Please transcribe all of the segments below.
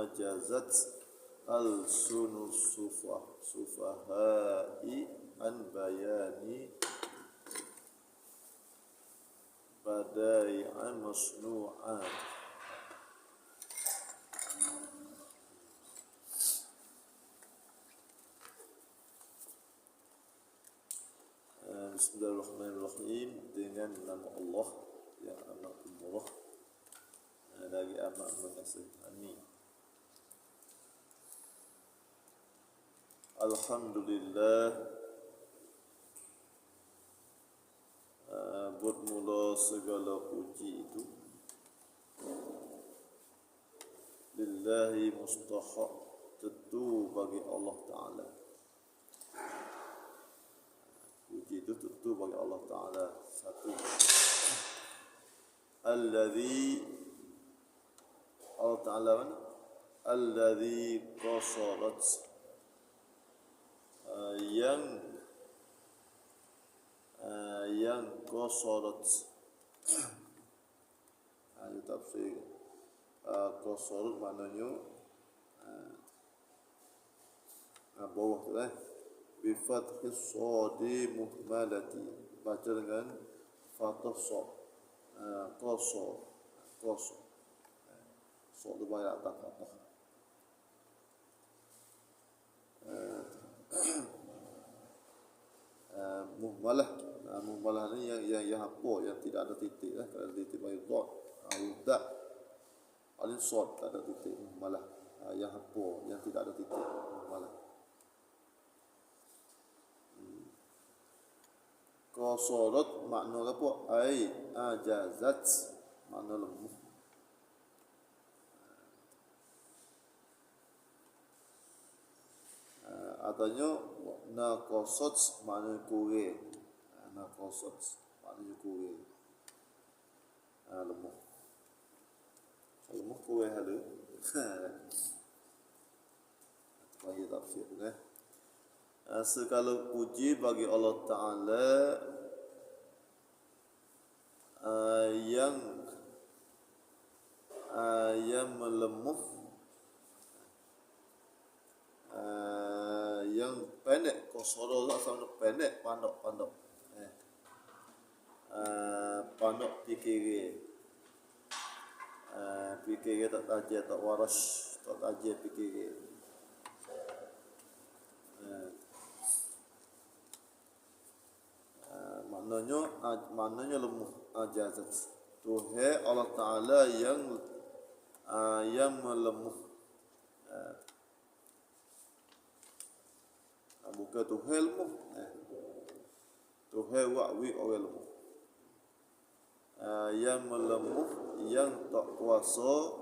ajazat al-sunu sufahai an bayani badai'an masnu'at. Bismillahirrahmanirrahim. Dengan nama Allah yang amat pemurah lagi amat mengasihani. Alhamdulillah, buat mula segala puji itu lillahi mustahaq, tentu bagi Allah Ta'ala. Puji itu tentu bagi Allah Ta'ala. Satu, alladhi, Allah Ta'ala mana? Alladhi qasarat, yang qasarat. Ini tafsir. Qasarat maknanya bawah tu bi fathis shadi muhmalati, baca dengan fathah shad. Qasar shad tu banyak atas fathah. Muhmalah ni yang apa, yang tidak ada titik lah. Kalau ada titik bagi dot, udah alin shad tak ada titik, muhmalah. Yang apa, yang tidak ada titik, muhmalah. Qasarat makna apa? Ai ajazat, makna lemah. Artinya naqasat makna kurang. Naqasat makna kurang. Lemah. Lemah kurang ada. Bagi tafsir segala puji bagi Allah Ta'ala yang melemah, yang pendek. Qasara tak sama pendek, pandok fikiran. Fikiran tak tajam, tak waras, tak tajam fikiran. Maknanya lemah, ajazat. Tuhai Allah Ta'ala yang melemah. Bukan Tuhai lemah. Tuhai wa'wi orang lemah. Yang melemah, yang tak kuasa,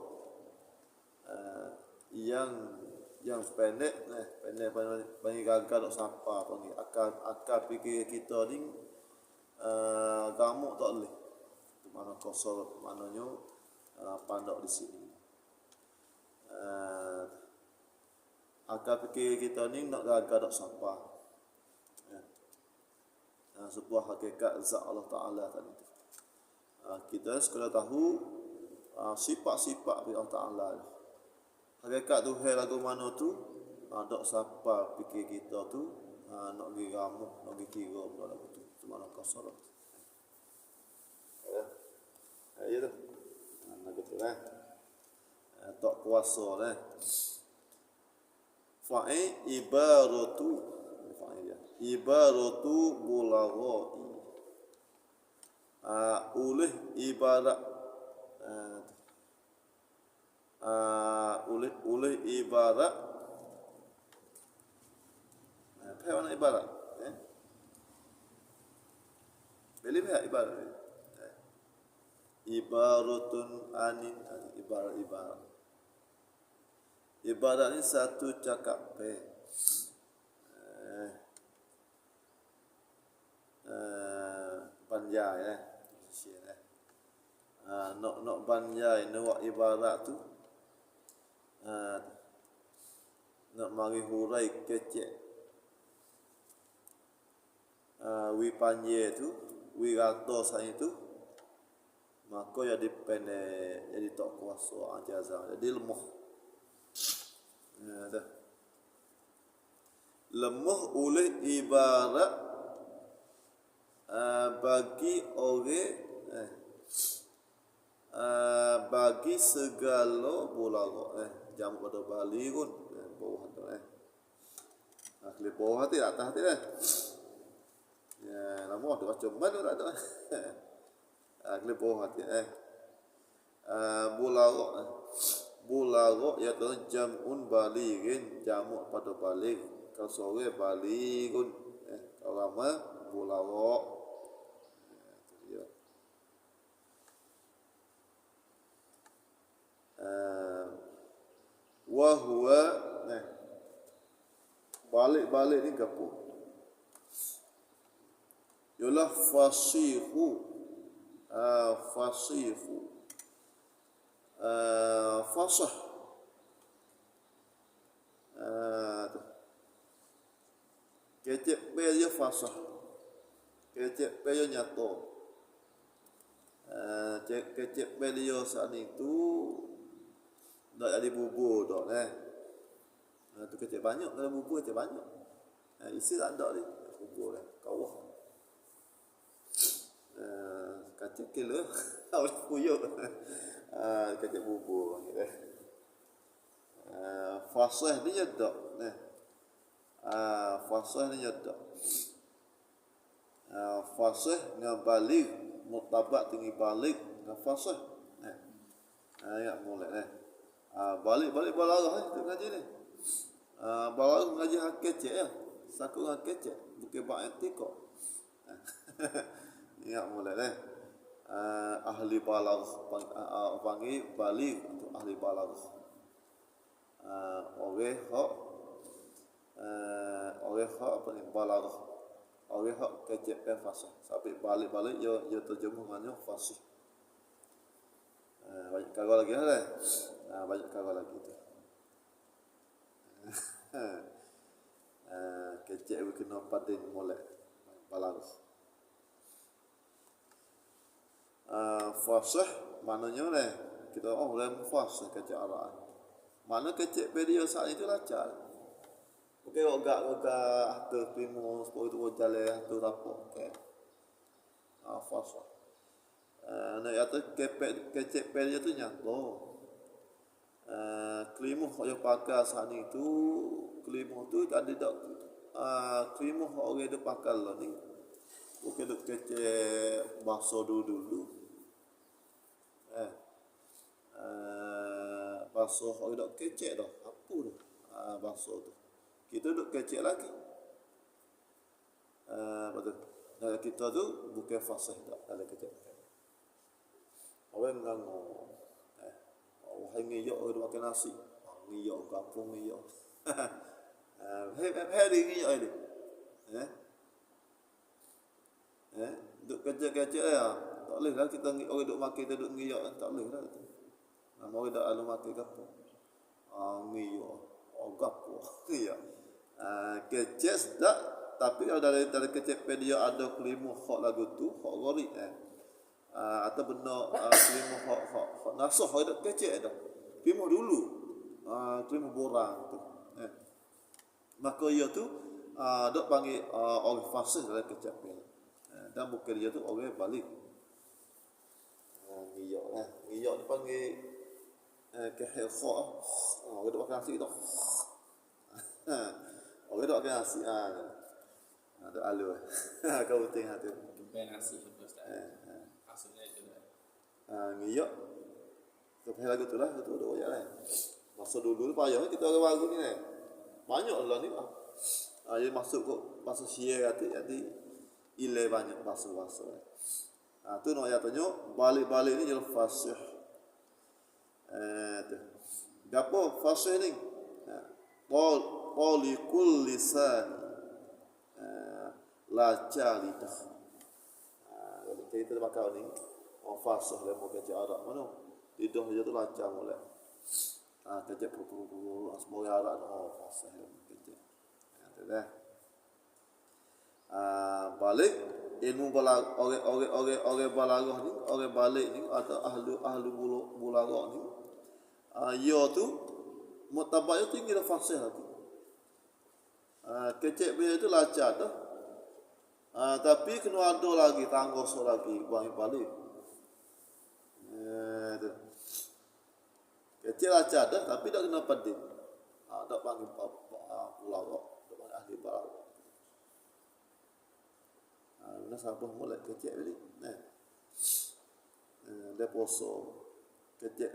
yang pendek, panggil gagal tak sampai, panggil akal fikir kita ni gamuk tak boleh. Itu makna qasar, maknanya pandok di sini. Akal fikir kita ni nak gagal tak sampai. Sebuah hakikat zat Allah Ta'ala tadi. Kita sekadar tahu sifat-sifat Allah Ta'ala. Hakikat Tuhan lagu mana tu, tak sampai fikir kita tu nak pergi gamuk, nak pergi kira benda lagu tu. Itu makna qasar. Ya tu. Nak betul tak kuasa ibaratu bulaghai. Oleh ibarat oleh ibarat apa makna ibarat? Bila ibarat? Ibaratun anin, ibarat. Ibarat ni satu cakap panjai nak panjai nak ibarat tu nak mari hurai kecek wi panjai tu wi rata saya tu, maka jadi pendek, jadi tak kuasa ajazah, jadi lemah. Dah. Lemah oleh ibarat bagi orang bagi segala bola jamu pada Bali pun bawah tu asli bawah hati atas hati ya nama tu macam mana tak ada asli bawah hati bola iaitu jamun baligin jamu pada balig kalau sore baligun kalau lama bola wahwa balik ni gapo ialah fasihu fasah kecek dia fasah kecek dia nyata kecek dia saat itu tak ada bubur dah tu kecek banyak kalau bubur kecek banyak isi tak ada ni bubur kawah kacik kilo awak puyuk kacik bubur fasih ni nyedak fasih ni nyedak fasih dengan balik mutabak tinggi balik dengan fasih ayat mulai balik balarah tu ngaji ni balarah ngaji hak kecek ya saku hak kecek bukan bak etikok ingat mulai ahli balarah panggil balik untuk ahli balarah orang hak apa ni balarah orang hak kecek fasih sampai balik ia terjemahannya fasih banyak kagak lagi banyak kagak lagi tu kecek kena padin molek balarah fasih maknanya kita boleh fasih kecek araan mana kecek video saat itu lancar okey ogak tu primo sport tu jalan tu rapok okey fasih nak kata kecek video tu nyata klimuh yang pakai saat itu klimuh tu ada tak klimuh orang tu pakai lah ni okey duk kecek bahasa dulu bahasa orang duk kecek dah apa dah bahasa tu kita duk kecek lagi betul dalam kita tu bukan fasih tak dalam kecek orang nganggo wahai ngiyok orang makan nasi ngiyok kampung ngiyok hari ngiyok ini duk kecek-kecek tak boleh lah kita orang duk makan kita duk ngiyok tak boleh lah nama orang dak alu makan kampung ngiyok gapo ngiyok kecek sedak tapi kalau dari kecek dia ada kelima hak lagu tu hak gori atau benda kelima hak nasah ada kecek dah kelima dulu kelima borang tu maka ia tu dok panggil orang fasih dalam kecek dan bukan dia tu orang balik ngiyok dipanggil kehel kha orang dok makan nasi tu orang dok makan nasi ada alu kau tengok tu Tumpai nasi betul Ustaz. Maksudnya itu ngiyok sampai lagu tu lah tu dok ya lah masa dulu payah kita orang baru ni banyak lah ni dia masuk kok bahasa Sia hati ilai banyak bahasa tu nak ya tanya balik-balik ni jelas fasih tu gapo fasih ni qalikul lisan laca lidah kita pakai ni fasih dalam kecek Arab mana lidah dia tu laca mulai kecek puru semua Arab fasih kecek tu dah balik ilmu balag orang balaghah ni orang balik ni atau ahlu bulaghah ni ia tu Muktabak itu tinggi dah fasih lagi. Kecek dia itu lacak dah. Tapi kena ada lagi tanggoso lagi buang balik. Kecek lacak dah tapi tak kena pedih. Tak panggil pulau, tak panggil ahli balau. Nah sabah mulai kecek ni. Dia poso. Kecek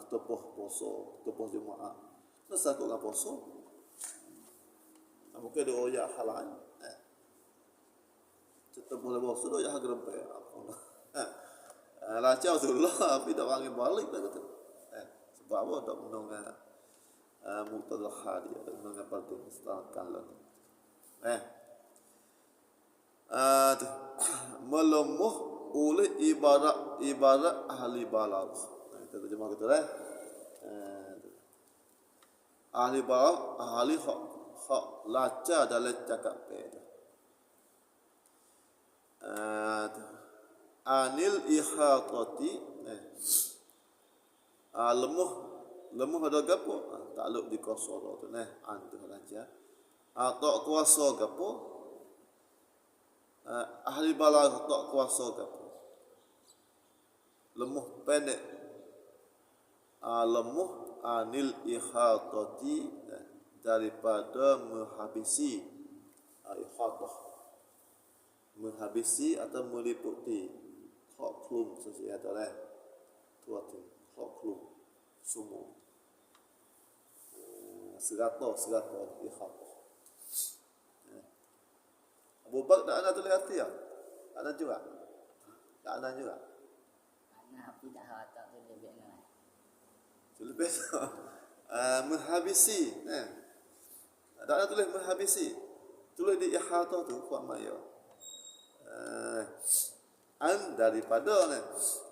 ketepuh poso, ketepuh Jumaat. Nah sakut dengan poso. Mungkin dia oyak halan. Kita boleh bawa sudah ya gerempe. Lacau tu lah, tapi tak panggil balik dah kata. Sebab apa tak menunggu muqtadal hadi, tak menunggu parti mustahkan lah. Melemuh oleh ibarat ahli balagh. Kita terjemah gitu lah. Ahli balagh, ahli hak laca dalam cakap beda. Anil ihatati lemuh ada gapo takluk di qasara tu antu raja tak kuasa gapo ahli balagh tak kuasa gapo lemuh pendek lemuh anil ihatati daripada menghabisi ihatah menghabisi atau meliputi hoklum sesuatu adalah tuatu hoklum semua seratus ihatah. Abu Bakar tak ada tulis hati ya? Tak ada juga? Tak ada juga? Anak api tak hata tu lebih nak. Lebih menghabisi. Tak ada tulis menghabisi. Tulis di ihatah tu kuat maya.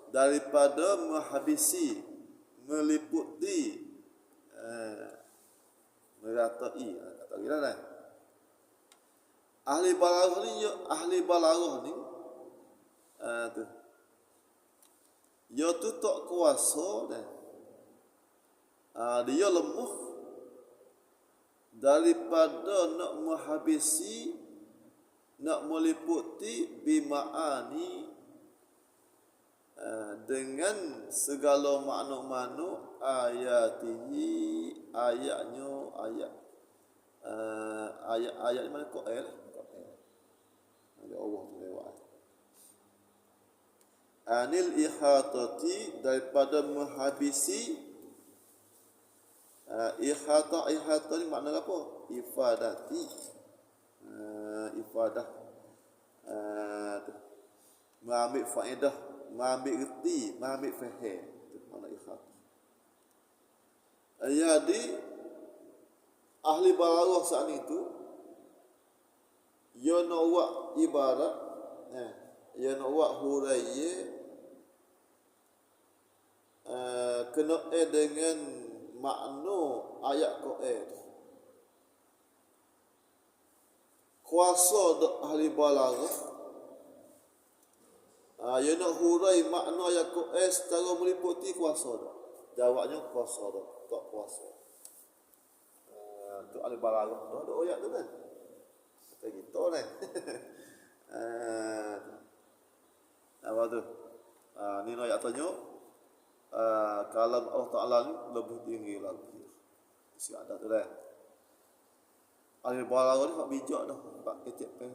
Daripada menghabisi, meliputi, meratai, kata kira lah. Ahli balaghah ni, tu, dia tu tak kuasa dah. Dia lemah daripada nak menghabisi, nak meliputi bima'ani dengan segala makna-makna ayatihi ayatnya ayat mana Quran ya Allah lewat anil ihatati daripada menghabisi ihata ni makna apa ifadati ifadah mengambil faedah, mengambil erti, mengambil faham itu makna ikhlas. Jadi ahli balaghah saat itu ia nak buat ibarat ia nak buat huraiya kena dengan makna ayat Quran. Kuasa ahli balaghah ia nak hurai makna ayat Quran secara meliputi kuasa dah. Jawabnya kuasa dah, tak kuasa. Tu ahli balaghah dah ada ayat tu kan. Kata kita ni. Apa tu? Ni ayat tanya kalam Allah Taala ni lebih tinggi lagi. Si ada tu dah. Ahli balaghah ni hak bijak dah, hak kecek pen.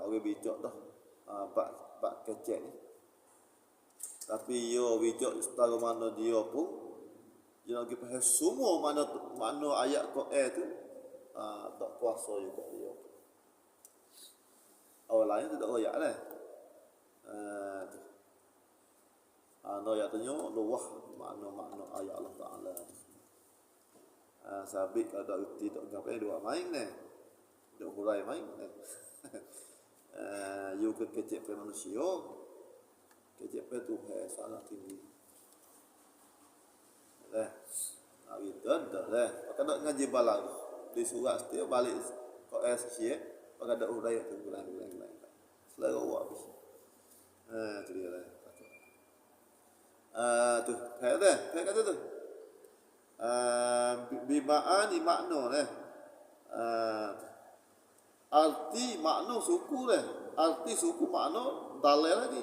Orang bijak dah. Bak kecek ni. Tapi yo bijak setara mana dia pun dia nak pergi faham semua makna ayat Quran tu tak kuasa juga dia. Orang lain tu tak royak lah. No ayat tanya luah makna ayat Allah Taala. Sabit ada erti tak ngapai dua main ni. Dua hurai main ni. You kecek pada manusia. Kecek pada Tuhan sangat tinggi. Gitu dah. Maka nak ngaji balang di surat setiap balik kau SC maka ada hurai tu ulang. Selalu awak habis. Tu dia lah. Tu, kata tu. Bima'ani makna arti makna suku arti suku makna dalil lagi.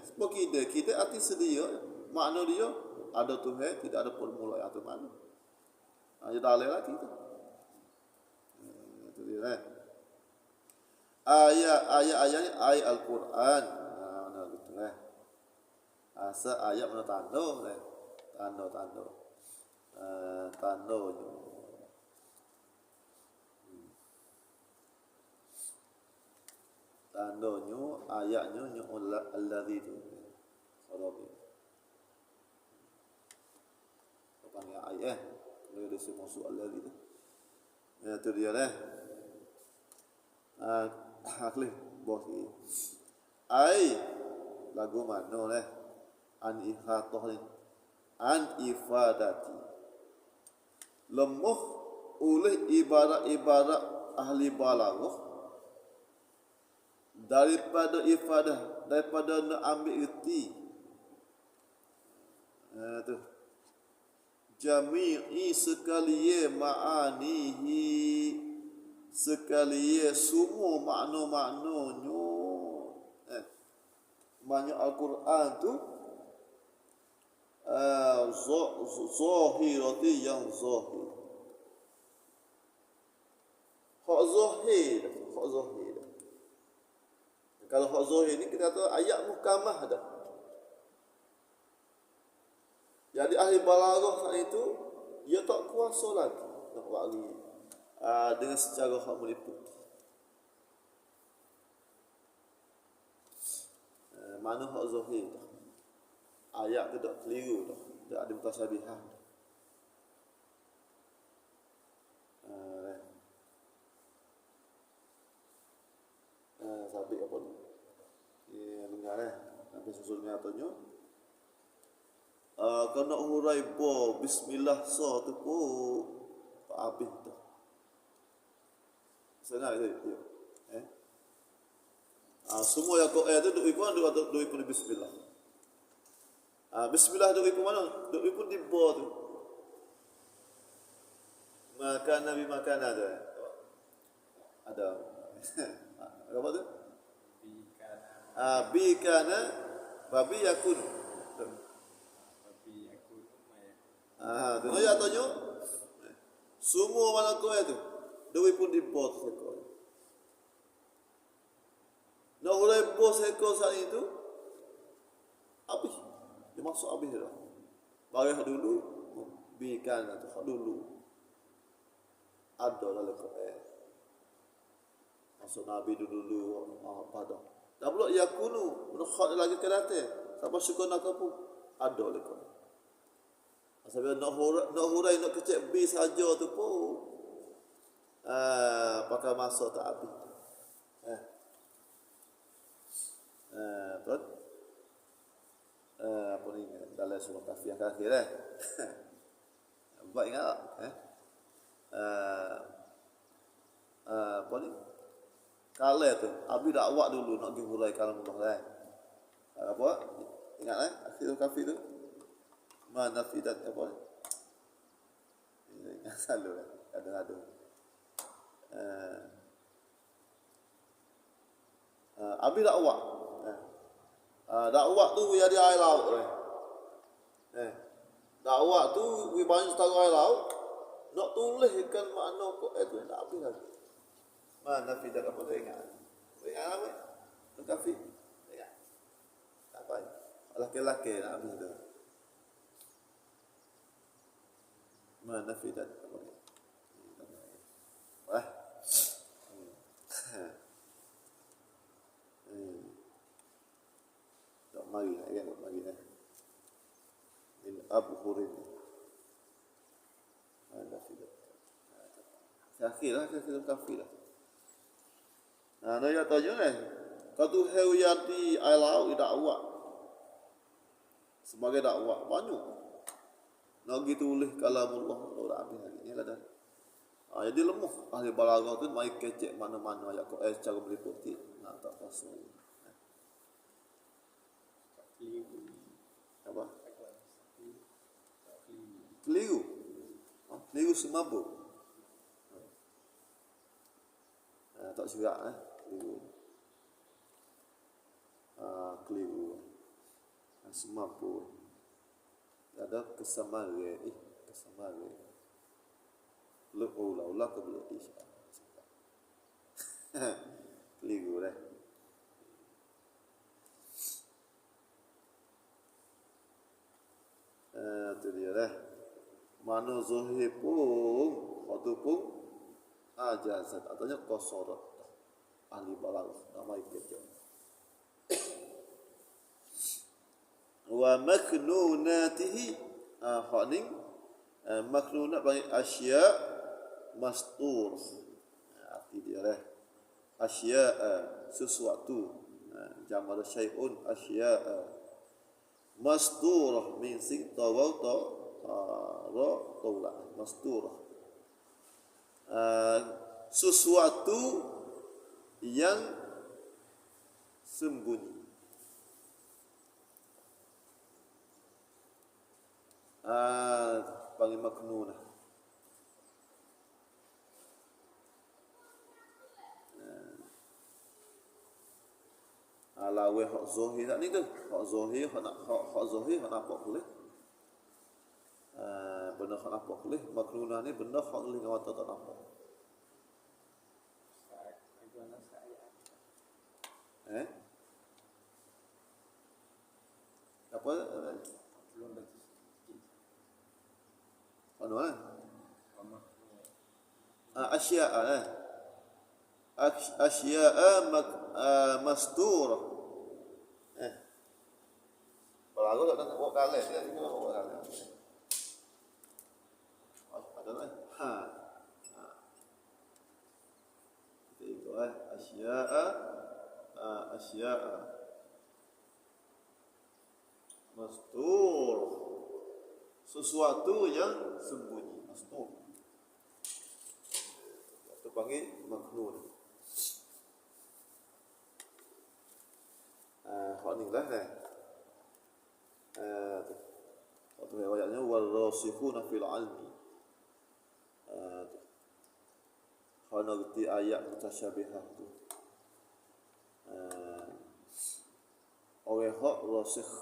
Seperti kita arti sedia makna dia ada Tuhan, tidak ada formula atau mana. Ada dalil lagi tu. Itu dia ayat Al-Quran. Mana gitu asa ayat mana tanda tanda tandanya tandanya ayatnya nya allazi tu sarabi apa ni ayat kalau ada semua soal allazi tu tu dia akli bos ni ai lagu mana an ihatah ni an ifadati lemah oleh ibarat-ibarat ahli balaghah daripada ifadah, daripada nak ambil erti tu jami'i sekaliye ma'anihi sekaliye semua makna-maknanya makna Al-Quran tu zahirati yang zahir hak zahir kalau hak zahir ni kita kata ayat muhkamah dah. Jadi ahli balaghah saat itu dia tak kuasa lagi nak bagi dengan secara hak meliputi mana hak zahir ayat tu tak keliru dah, tak ada mutasabihah. Sabik apa ni? Dengar nanti susulnya atonyo. Kena hurai bo bismillah so tu pun habis tu. Senang itu. Semua yang kau tu duk ikut bismillah. Bismillah duk ikut mana? Duk ikut di bo tu. Makan Nabi makan ada. Apa tu? Bikana babi yakun. Tu ya tanya. Semua mana kau tu? Dewi pun di bot sekor. Nak ulai bot sekor saat itu. Habis. Dia masuk habis dah. Bagi dulu bikana tu dulu. Ada dalam Quran. Masuk Nabi dulu pada. Dah pula yakunu menukhat lagi ke datang. Sampai syukur nak pun ada lekor. Sampai nak hurai nak kecek B saja tu pun pakai masa tak habis. Tuan apa ni dalam surah Kafir akhir buat ingat apa ni kalau tu abi dakwah dulu nak pergi hurai kalam Allah apa ingat akhir Kafir tu mana fidat apa ni ingat selalu kadang-kadang abi dakwah dakwah tu dia di air laut dakwah tu we banyak setara air laut nak tuliskan makna kok itu tak habis lagi mana fidat apa tu ingat apa Kafir ingat apa laki-laki nak habis tu mana fidat apa ni tak mari min abhurin mana fidat akhirlah Kafir lah. Nah, ya tanya kau tu hewiyati ailau dakwah sebagai dakwah banyak nak gitu oleh kalamullah ora habis lagi ni lah dah. Jadi lemah ahli balaghah tu mai kecek mana-mana ayat kau cara meliputi nak tak pasal apa Keliru semabuk. Tak sirak keliru. Keliru. Semabuk. Ada kesamare, kesamare. Belum ulah ke belum isya. Keliru dah. Itu dia dah. Mana zahir pun, waktu pun ajazat, artinya qasarat. Ahli balagh nama kerja. Wa maknunatihi haning maknunat bagi asya mastur. Arti dia lah asya sesuatu. Jamal syai'un asya mastur min sing tawa ta ra taula mastur. Sesuatu yang sembunyi. Panggil maknunah. Lawe hak zahir tak ni tu. Hak zahir hak zahir hak nampak boleh. Benda hak nampak boleh. Maknunah ni benda hak boleh dengan mata tak nampak. Apa? Anu asya'a asya'a masturah. Kalau aku tak nak buat kalah, dia tak buat kalah. Ada lah. Itu asya'a mastur. Sesuatu yang sembunyi, mastur. Itu panggil maknun. Hak ni lah waktu riwayatnya warasikhuna fil ilmi. Hana reti ayat mutasyabihah tu. Orang hak rasikh,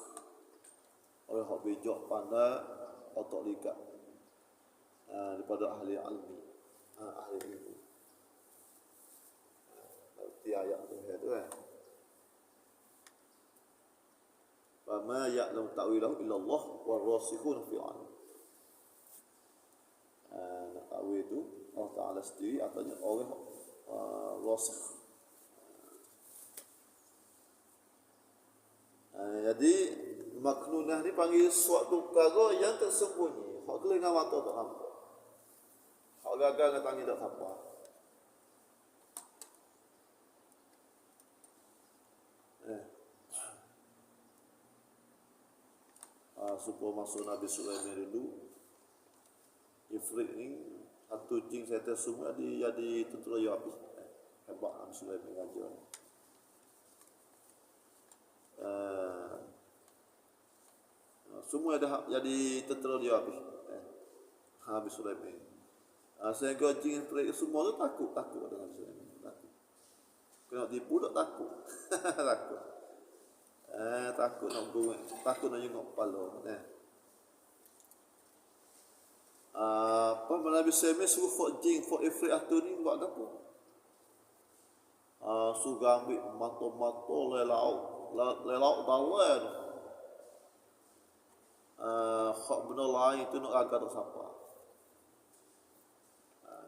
orang hak bijak pandai otak ligat daripada ahli ilmi, ahli ilmu. Reti ayat tu Fama ya'lamu ta'wilahu illallah warasikhuna fil ilm. Ta'wil itu Allah Ta'ala sendiri artinya orang rasikh. Jadi maknunah ni panggil suatu perkara yang tersembunyi. Hak boleh dengan mata tak nampak. Hak gagal dengan tangan tak sampai. Supaya masuk Nabi Sulaiman dulu, Ifrit ni satu jin saya semua jadi tentera yang habis. Hebat Nabi Sulaiman raja. Semua dah jadi tentera dia habis. Nabi Sulaiman. Sehingga jin Ifrit semua tu takut dengan Nabi Sulaiman. Takut. Kena tipu tak takut. Takut. Takut nak buat, takut nak jenguk kepala. Apa Nabi Sulaiman suruh fok jin, fok ifrit atu ni buat apa? Suruh ambil mata-mata lelau dalam. Hak benda lain tu nak agak tak siapa.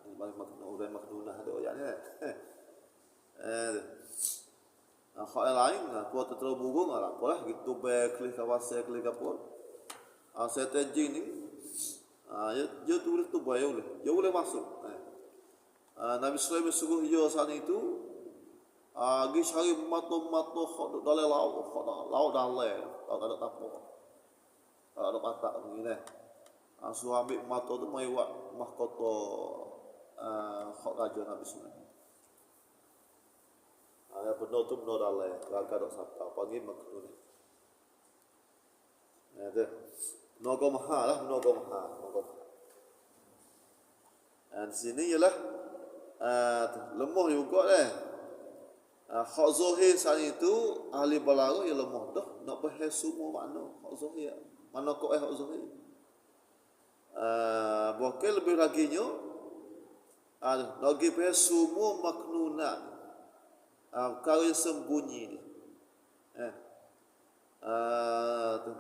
Ni bagi maknunah tu ayat ni. Hak yang lain, kuat terlalu burung lah, apalah gitu klik kawasan klik apa. Saya jin ni, dia tulis tu boleh, dia boleh masuk. Nabi Sulaiman suruh dia sana itu, pergi cari mata-mata hak dalam laut dalam, tak ada apa, tak ada patak begini. Suruh ambil mata tu mai buat mahkota hak raja Nabi Sulaiman. Benda tu benda dalai, raga tak sampai, panggil maknun. Ada, nogo maha lah, nogo maha. Di sini ialah lemah juga dah. Hak zahir sani itu ahli balaghah ia lemah dah nak bahas semua makna hak zahir. Mana kau hak zahir? Bahkan lebih lagi nya nak bahas semua maknunat. Perkara yang sembunyi ni.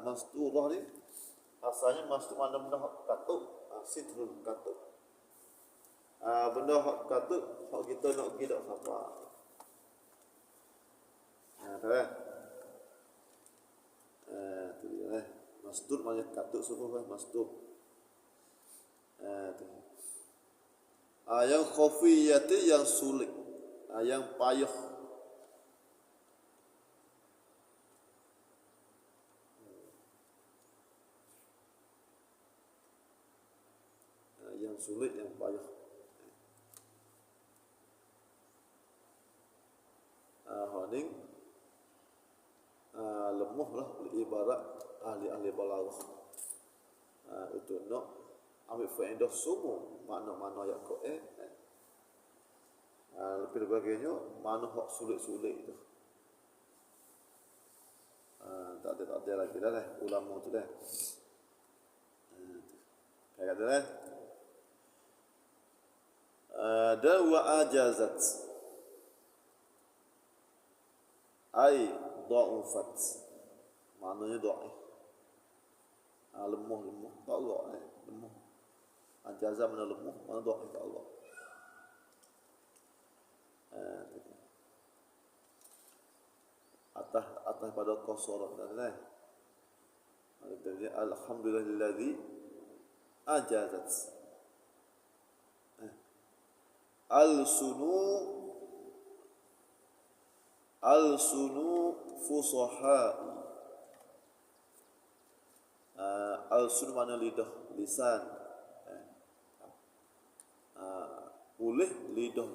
Masturah ni asalnya mastur mana benda hak katuk, sitrul katuk. Benda hak katuk hak kita nak pergi dak apa. Tahu kan? Tu dia mastur mana katuk semua mastur. Yang khafiyati yang sulit, yang payah. Yang sulit, yang payah. Honing lemah lah ibarat ahli-ahli balaghah. Untuk nak ambil faedah semua makna-makna yang Quran. Lebih bagainya mana hak sulit-sulit itu. Tak ada lagi dah ulama tu dah. Kayak tu dah. Dan wa ajazat ai dha'ufat, maknanya dhaif, lemah tak Allah lemah. Ajaza mana lemah, mana dhaif tak Allah. Atas pada qasarat dan alhamdulillahi ajazat al-sunu fusaha. Al-sun mana lidah, lisan. Boleh lidah.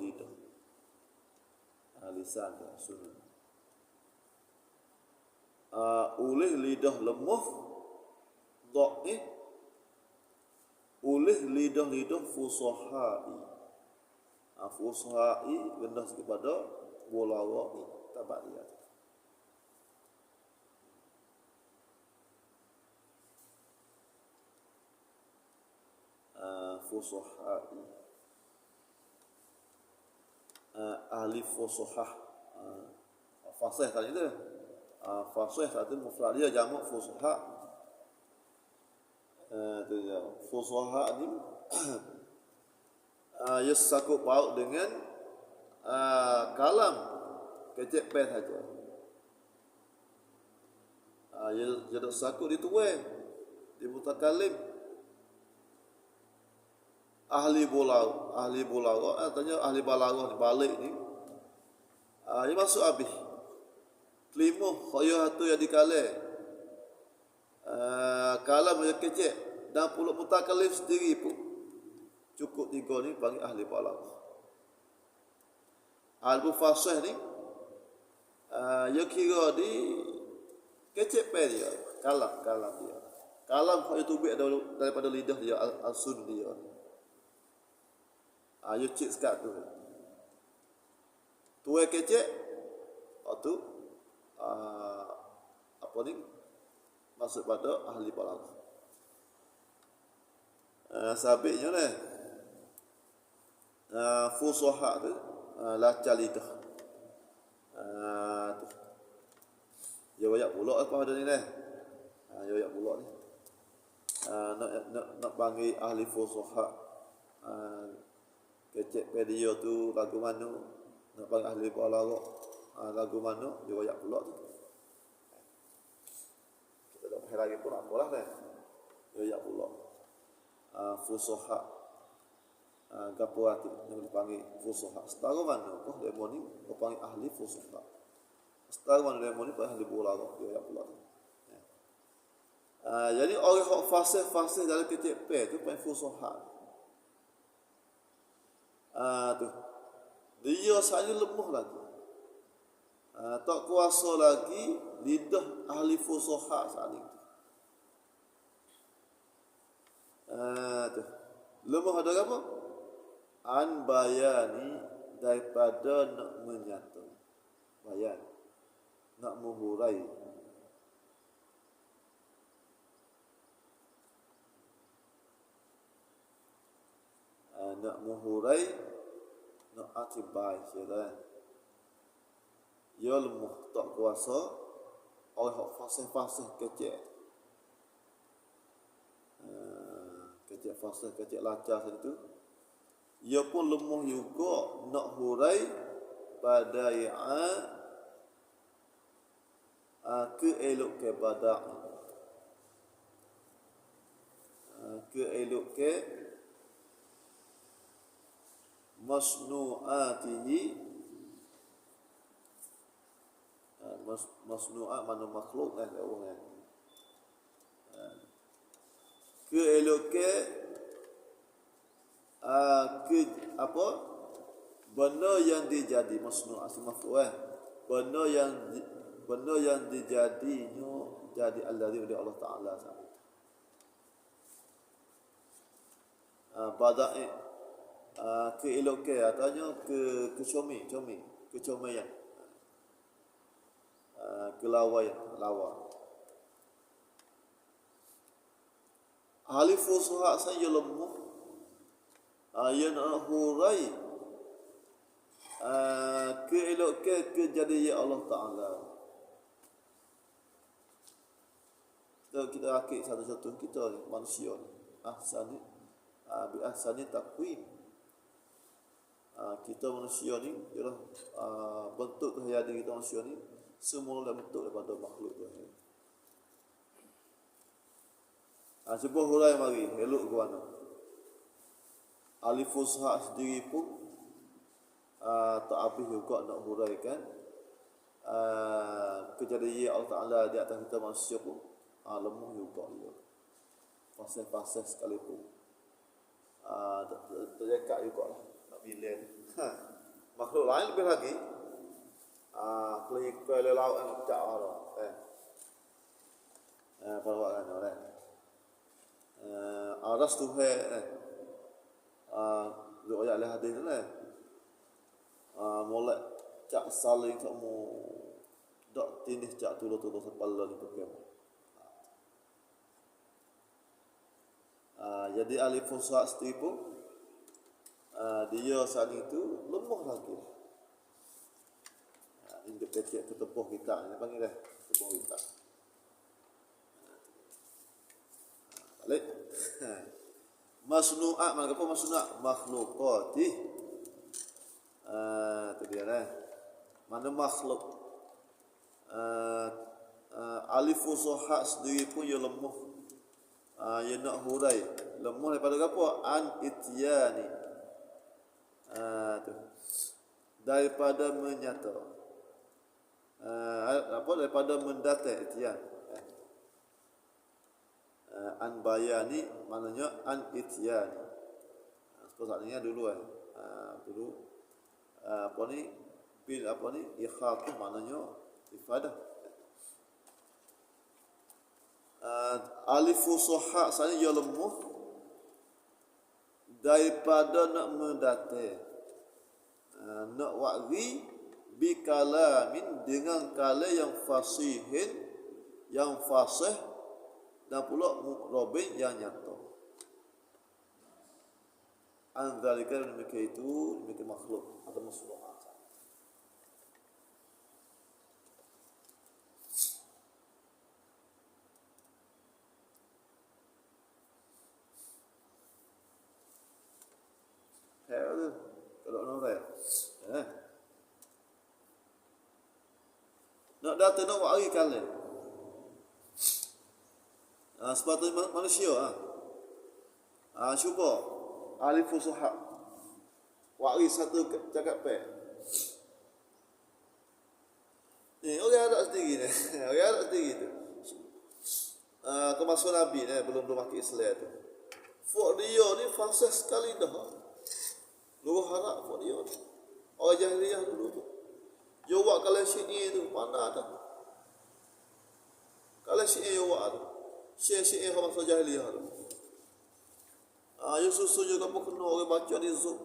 Lisan sun. Oleh lidah lemah, dhaif. Oleh lidah fusaha. Fusaha rendah kepada bolawak tabariyat. Fusaha ahli fusaha fasih tadi tu. Fasih tadi mufrad dia jamak fusaha. Tu dia. Fusaha ni ia sakut paut dengan kalam kecek pen saja. Ia jadi sakut dituai di mutakalim. Ahli balaghah artinya ahli balaghah ni balik ni. Ia masuk habis. Kelima khayah tu yang dikale. Kalam yang kecek dan pula mutakalim sendiri pun cukup tiga ni panggil ahli balaghah. Al-Fasih ni ia kira di kecek pen dia, kalam dia. Kalam hak itu tubik daripada lidah dia al-sun dia. Ia cik sekat tu. Tuai kecek waktu apa ni masuk pada ahli balaghah. Sabitnya ni fusaha tu laca lidah. Tu. Dia banyak pula apa ada ni dah. Dia banyak pula ni. Nak panggil ahli fusaha. Kecek video tu lagu mana? Nak panggil ahli balaghah lagu mana? Dia banyak pula tu. Kita dah bahas lagi pun apalah dah. Dia banyak pula. Fusaha gapo hati yang dipanggil fusaha. Setara mana kau demoni kau panggil ahli fusaha. Setara mana demoni panggil ahli balaghah dia yang pula. Jadi orang hak fasih dalam kecek pe tu panggil fusaha. Tu. Dia saja lemah lagi. Tak kuasa lagi lidah ahli fusaha saat ini. Tu. Lemah ada apa? An bayani, daripada nak menyata. Bayan, nak menghurai. Nak menghurai, nak atibai siapa? Ia lemah tak kuasa oleh hak fasih-fasih kecil. Kecil fasih, kecil lacah itu. Ia pun lemah juga nak hurai pada keelok ke badak, keelok ke masnu'atihi. Masnu'at mana makhluk kan orang kan. Keelok ke apa? Benda yang dijadi masnu'at semaf'ul benda yang dijadinya jadi allazi oleh Allah Taala. Badak keelok ke atanya kecomian, kelawaian, lawa. Ahli fusuha saya lemah, ia nak hurai keelok ke kejadian Allah Taala. Kita akik satu-satu kita ni manusia ni ahsani takwim. Kita manusia ni ialah bentuk kehayatan kita manusia ni semula bentuk daripada makhluk Tuhan. Sebuah hurai mari elok ke mana. Ahli fushah sendiri pun tak habis juga nak huraikan kejadian Allah Ta'ala di atas kita manusia pun lemah juga dia. Fasih-fasih sekalipun terjekat juga lah nak bilen. Makhluk lain lebih lagi kelihatan laut yang pecah Allah perbuatan orang aras tu duk ayat hadis ni molek cak saling kamu dak tinih cak tulu-tulu sepala ni pakai. Jadi alif fusa setipu dia saat itu lemah lagi. Ini kecil ketepuh kita ni panggil dah ketepuh kita. Balik. Masnu'at mana apa masnu'at makhluqati. Tu dia lah. Mana makhluk. Alif fusa sendiri pun ia lemah. Ia nak hurai lemah daripada apa? An ityani. Tu. Daripada menyata. Daripada mendatai ityan. An bayani maknanya an ityani. Sepatutnya dulu dulu apa ni bil apa ni ikhaf maknanya ifadah. Alif fusuha saya ia lemah daripada nak mendatai nak wa'zi bi kalamin dengan kala yang fasihin, yang fasih dan pula muqrabin yang nyata. Anzalika demikian itu demikian makhluk atau makhluk. Kalau orang nak datang nak wari kalian. Sepatutnya manusia cuba alif fusuha wari satu cakap pe. Ni orang ada sendiri ni. Orang ada sendiri tu. Termasuk Nabi ni belum masuk Islam tu. Fok dia ni fasih sekali dah. Luruh harap fok dia ni. Orang jahiliyah dulu tu. Dia buat kalau syi'i tu mana dah. Kalau syi'i dia buat tu. Syi'i orang masa jahiliyah tu. Dia susu juga pun kena orang baca di Zoom.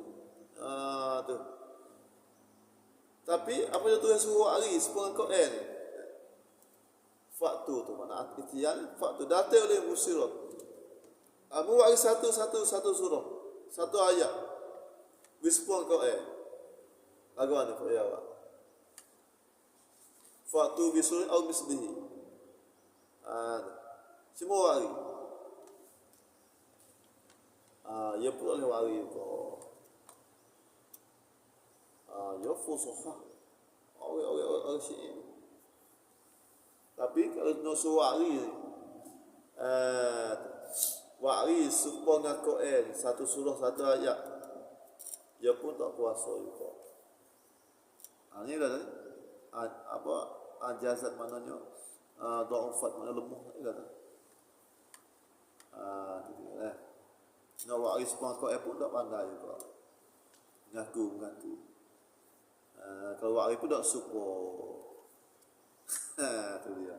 Tu. Tapi apa dia tulis suruh hari sepuluh Quran. Faktu tu mana itian faktu datang oleh musyrif. Amu hari satu surah. Satu ayat. Sepuluh Quran. Lagu mana ya Allah. Faktu bisurah atau mislihi. Semua hari. Ya pun oleh hari ko. Ya fusuhah. Orang sini. Tapi kalau no suwari wari supaya ngakoen satu surah satu ayat. Ya pun tak puasa juga. Ini dah apa ajazat mananya dhaifat mana lemah ni kata. Nak wari supaya ngakoen pun tak pandai juga. Ngaku. Kalau wari pun tak support. Tu dia.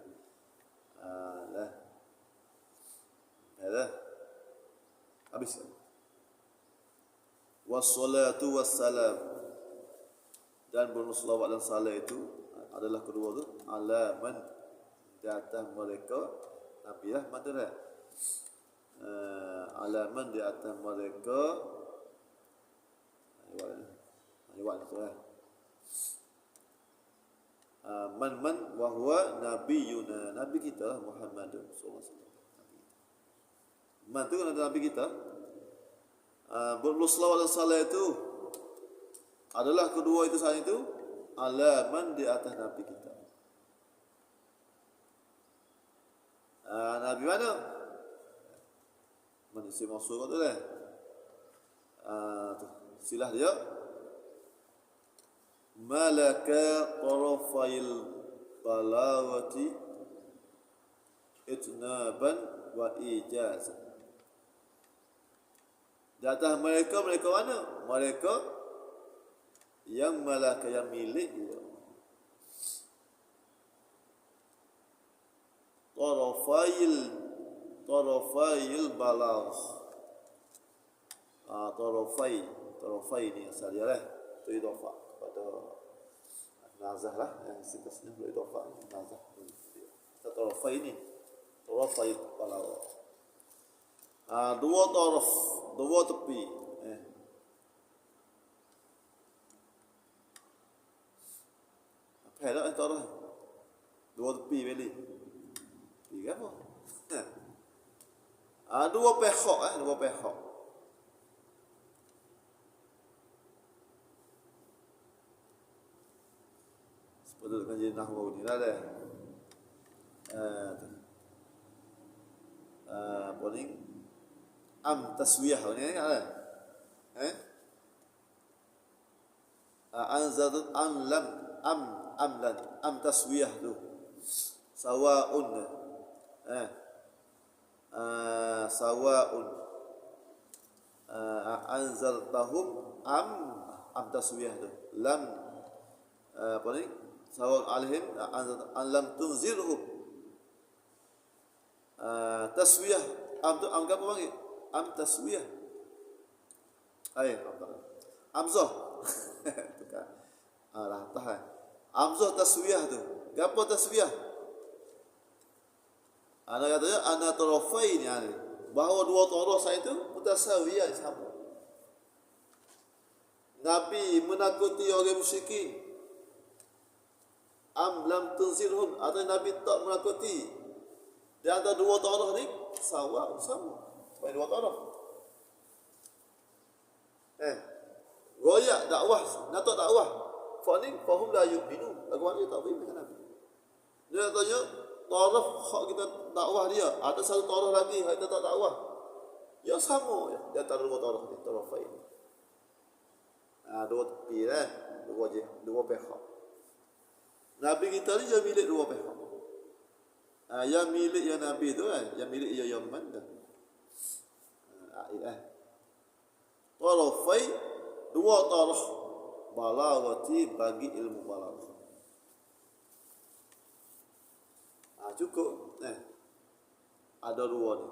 Dah. Habis. Wassalatu wassalam. Dan berselawat dan salam itu adalah kedua tu ala man di atas mereka Nabi lah madara. Ala man di atas mereka ayat tu lah. Man wa huwa nabiyuna, nabi kita Muhammad sallallahu alaihi wasallam. Man tu kan ada nabi kita. Berselawat dan salam itu adalah kedua itu saat itu ala man di atas nabi kita. Nabi mana? Manusia maksud tu lah. Silah dia malaka tarafail balawati itnaban wa ijazah. Di atas mereka mana? Mereka yang malaka yang milik dia. Tarafail balagh. Tarafai ni asal dia lah. Itu idafah kepada nazah lah. Yang seterusnya boleh idafah nazah. Tarafai ni. Tarafai balagh. Dua taraf, dua tepi. Apa dah taraf? Dua tepi beli. Tiga apa? Dua pihak. Seperti kan jadi nahwu ni lah dah. Paling taswiyah ni kan? Anzadat am taswiyah tu sawaun sawaun anzaltahum am taswiyah tu lam apa ni sawaun alaihim an lam tunzirhum taswiyah am tu anggap apa lagi am taswiyah amzah lah tahan amzah taswiyah tu gapo taswiyah ana katanya ana tarafain yani bahawa dua taraf saya itu mutasawiyan sama. Nabi menakuti orang musyrikin am lam tunzirhum atau Nabi tak menakuti di antara dua taraf ni sama supaya dua taraf royak dakwah nak tak dakwah fahum la yu'minu lagu mana tak beriman Nabi dia tanya taraf hak kita dakwah dia ada satu taraf lagi hak kita tak dakwah ya sama ya di antara dua taraf ni tarafai ni dua tepi lah dua pihak Nabi kita ni dia milik dua pihak yang milik ya Nabi tu kan yang milik ya Yaman tu tarafai dua taraf balaghati bagi ilmu balaghah cukup ada dua ni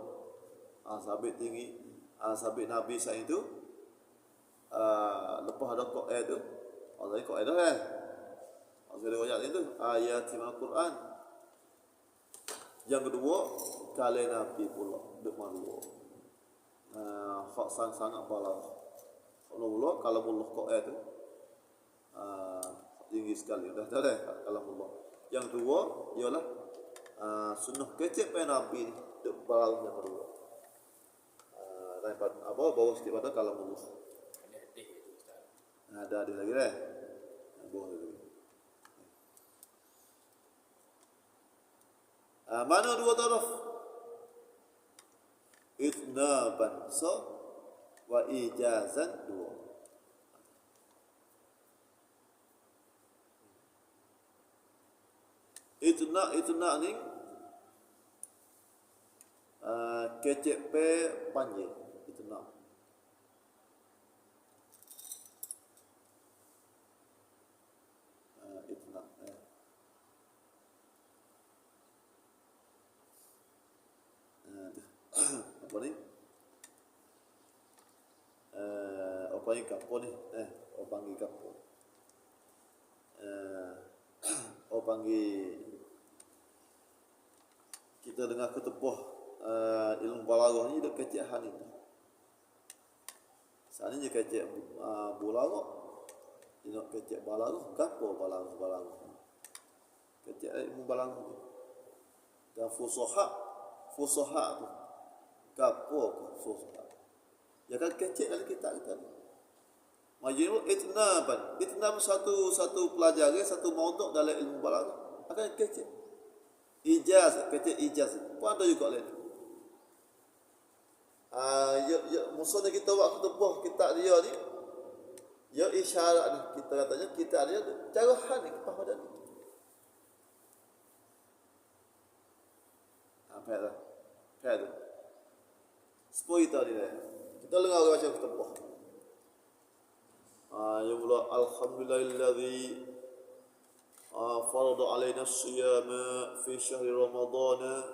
sabit tinggi sabit Nabi saya itu lepas ada Quran tu, Allah Quran dah kan. Allah riwayat itu ayat Al-Quran. Yang kedua, kali Nabi pula duk malu. Hak sangat balas. Kalau Allah Quran tu tinggi sekali. Dah tahu dah kalau Allah. Yang kedua ialah sunnah kecil pada Nabi duk balas yang kedua. Daripada apa bawa sikit pada kalau Allah. Ada hadis itu Ustaz. Ada lagi dah. Bawa lagi. Mana dua taraf? Itnaban so wa ijazan dua. Itna ni kecek pe panjang. Itna. Itna. Apa ni? Apa ni kapo ni? Orang panggil kapo. Orang panggil kita dengar ketepuh ilmu balaghah ni dak kecek han itu. Seandainya kecek balaghah, dia nak kecek balaghah, kapo balaghah. Kecek ilmu balaghah. Dan fusaha tu kapo fusaha. Ya kan kecek dalam kitab kita. Majnun itnab satu pelajaran, satu maudhu' dalam ilmu balaghah akan kecek. Ijaz, kecek ijaz. Pun ada juga lain. Musuhnya kita buat ketepuh kitab dia ni. Ya isyarat ni kita katanya kitab dia cara hal ni kepahaman ni. Apa dah? Kan? Sepoi tadi dah. Kita dengar orang baca ketepuh. Ya Allah, alhamdulillahilladzi farada alaina as-siyama fi syahri Ramadan.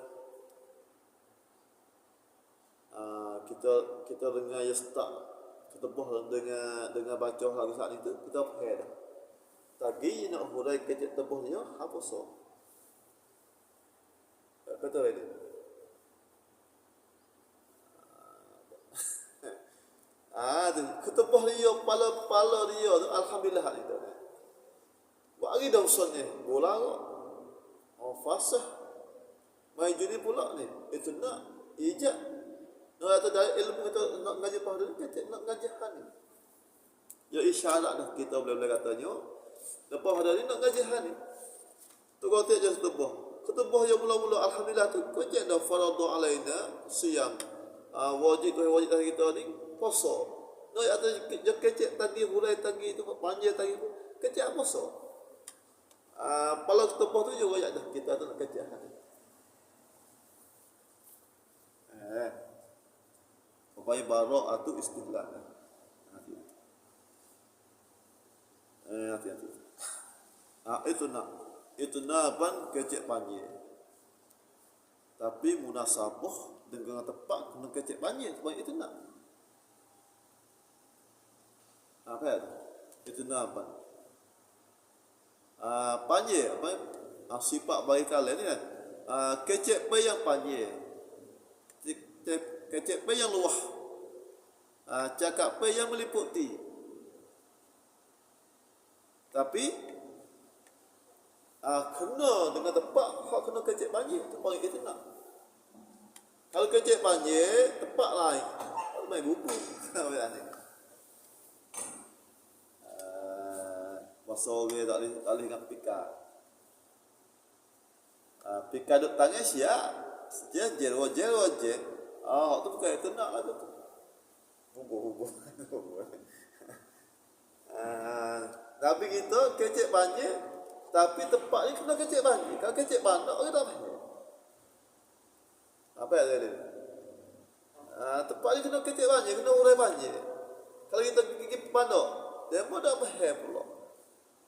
Kita dengar ya start ketepuh dengan baca lagu saat itu kita faham dah. Tadi nak hurai kecek tepuh dia apa so? Betul ini. Ketepuh dia pala dia tu alhamdulillah hal itu. Buat lagi dah usul ni. Bola kok. Fasah. Main juni pula ni. Itu nak ijab. Nak ada dari ilmu kita nak ngaji pada ni kata nak ngaji han ni. Ya isyarat dah kita boleh katanya. Lepas hari ni nak ngaji han ni. Tu kau tak jadi ketepuh. Ketepuh yang mula-mula alhamdulillah tu kau jangan dah faradu alaina siyam. Wajib kita ni puasa. Noi ada kecek tadi hulai tadi tu panjang tadi tu kecek puasa. Kalau ketepuh tu juga ada kita tu nak kecek hati. Supaya bara'atu istilah. Hati-hati. Itu naban kecek panjang. Tapi munasabah dengan tepat kena kecek panjang supaya itu nak. Apa itu? Itu naban. Panjang apa? Sifat bagi kalian ni kan. Kecek pe yang panjang. Kecek pe yang luah. Cakap pe yang meliputi. Tapi kena dengan tepat hak kena kecek panjang tu panggil itu nak. Kalau kecek panjang tepat lain. Kalau main buku. Apa ni? Masa orang tak boleh nak pikir. Pikir duk tangan siap. Jer. Tu bukan itu nak lah tu. Hubung. Tapi kita kecek panjang. Tapi tempat ni kena kecek panjang. Kalau kecek bandar orang tak panjang. Apa yang dia? Tempat ni kena kecek panjang. Kena urai panjang. Kalau kita pergi bandar, dia pun tak faham pula.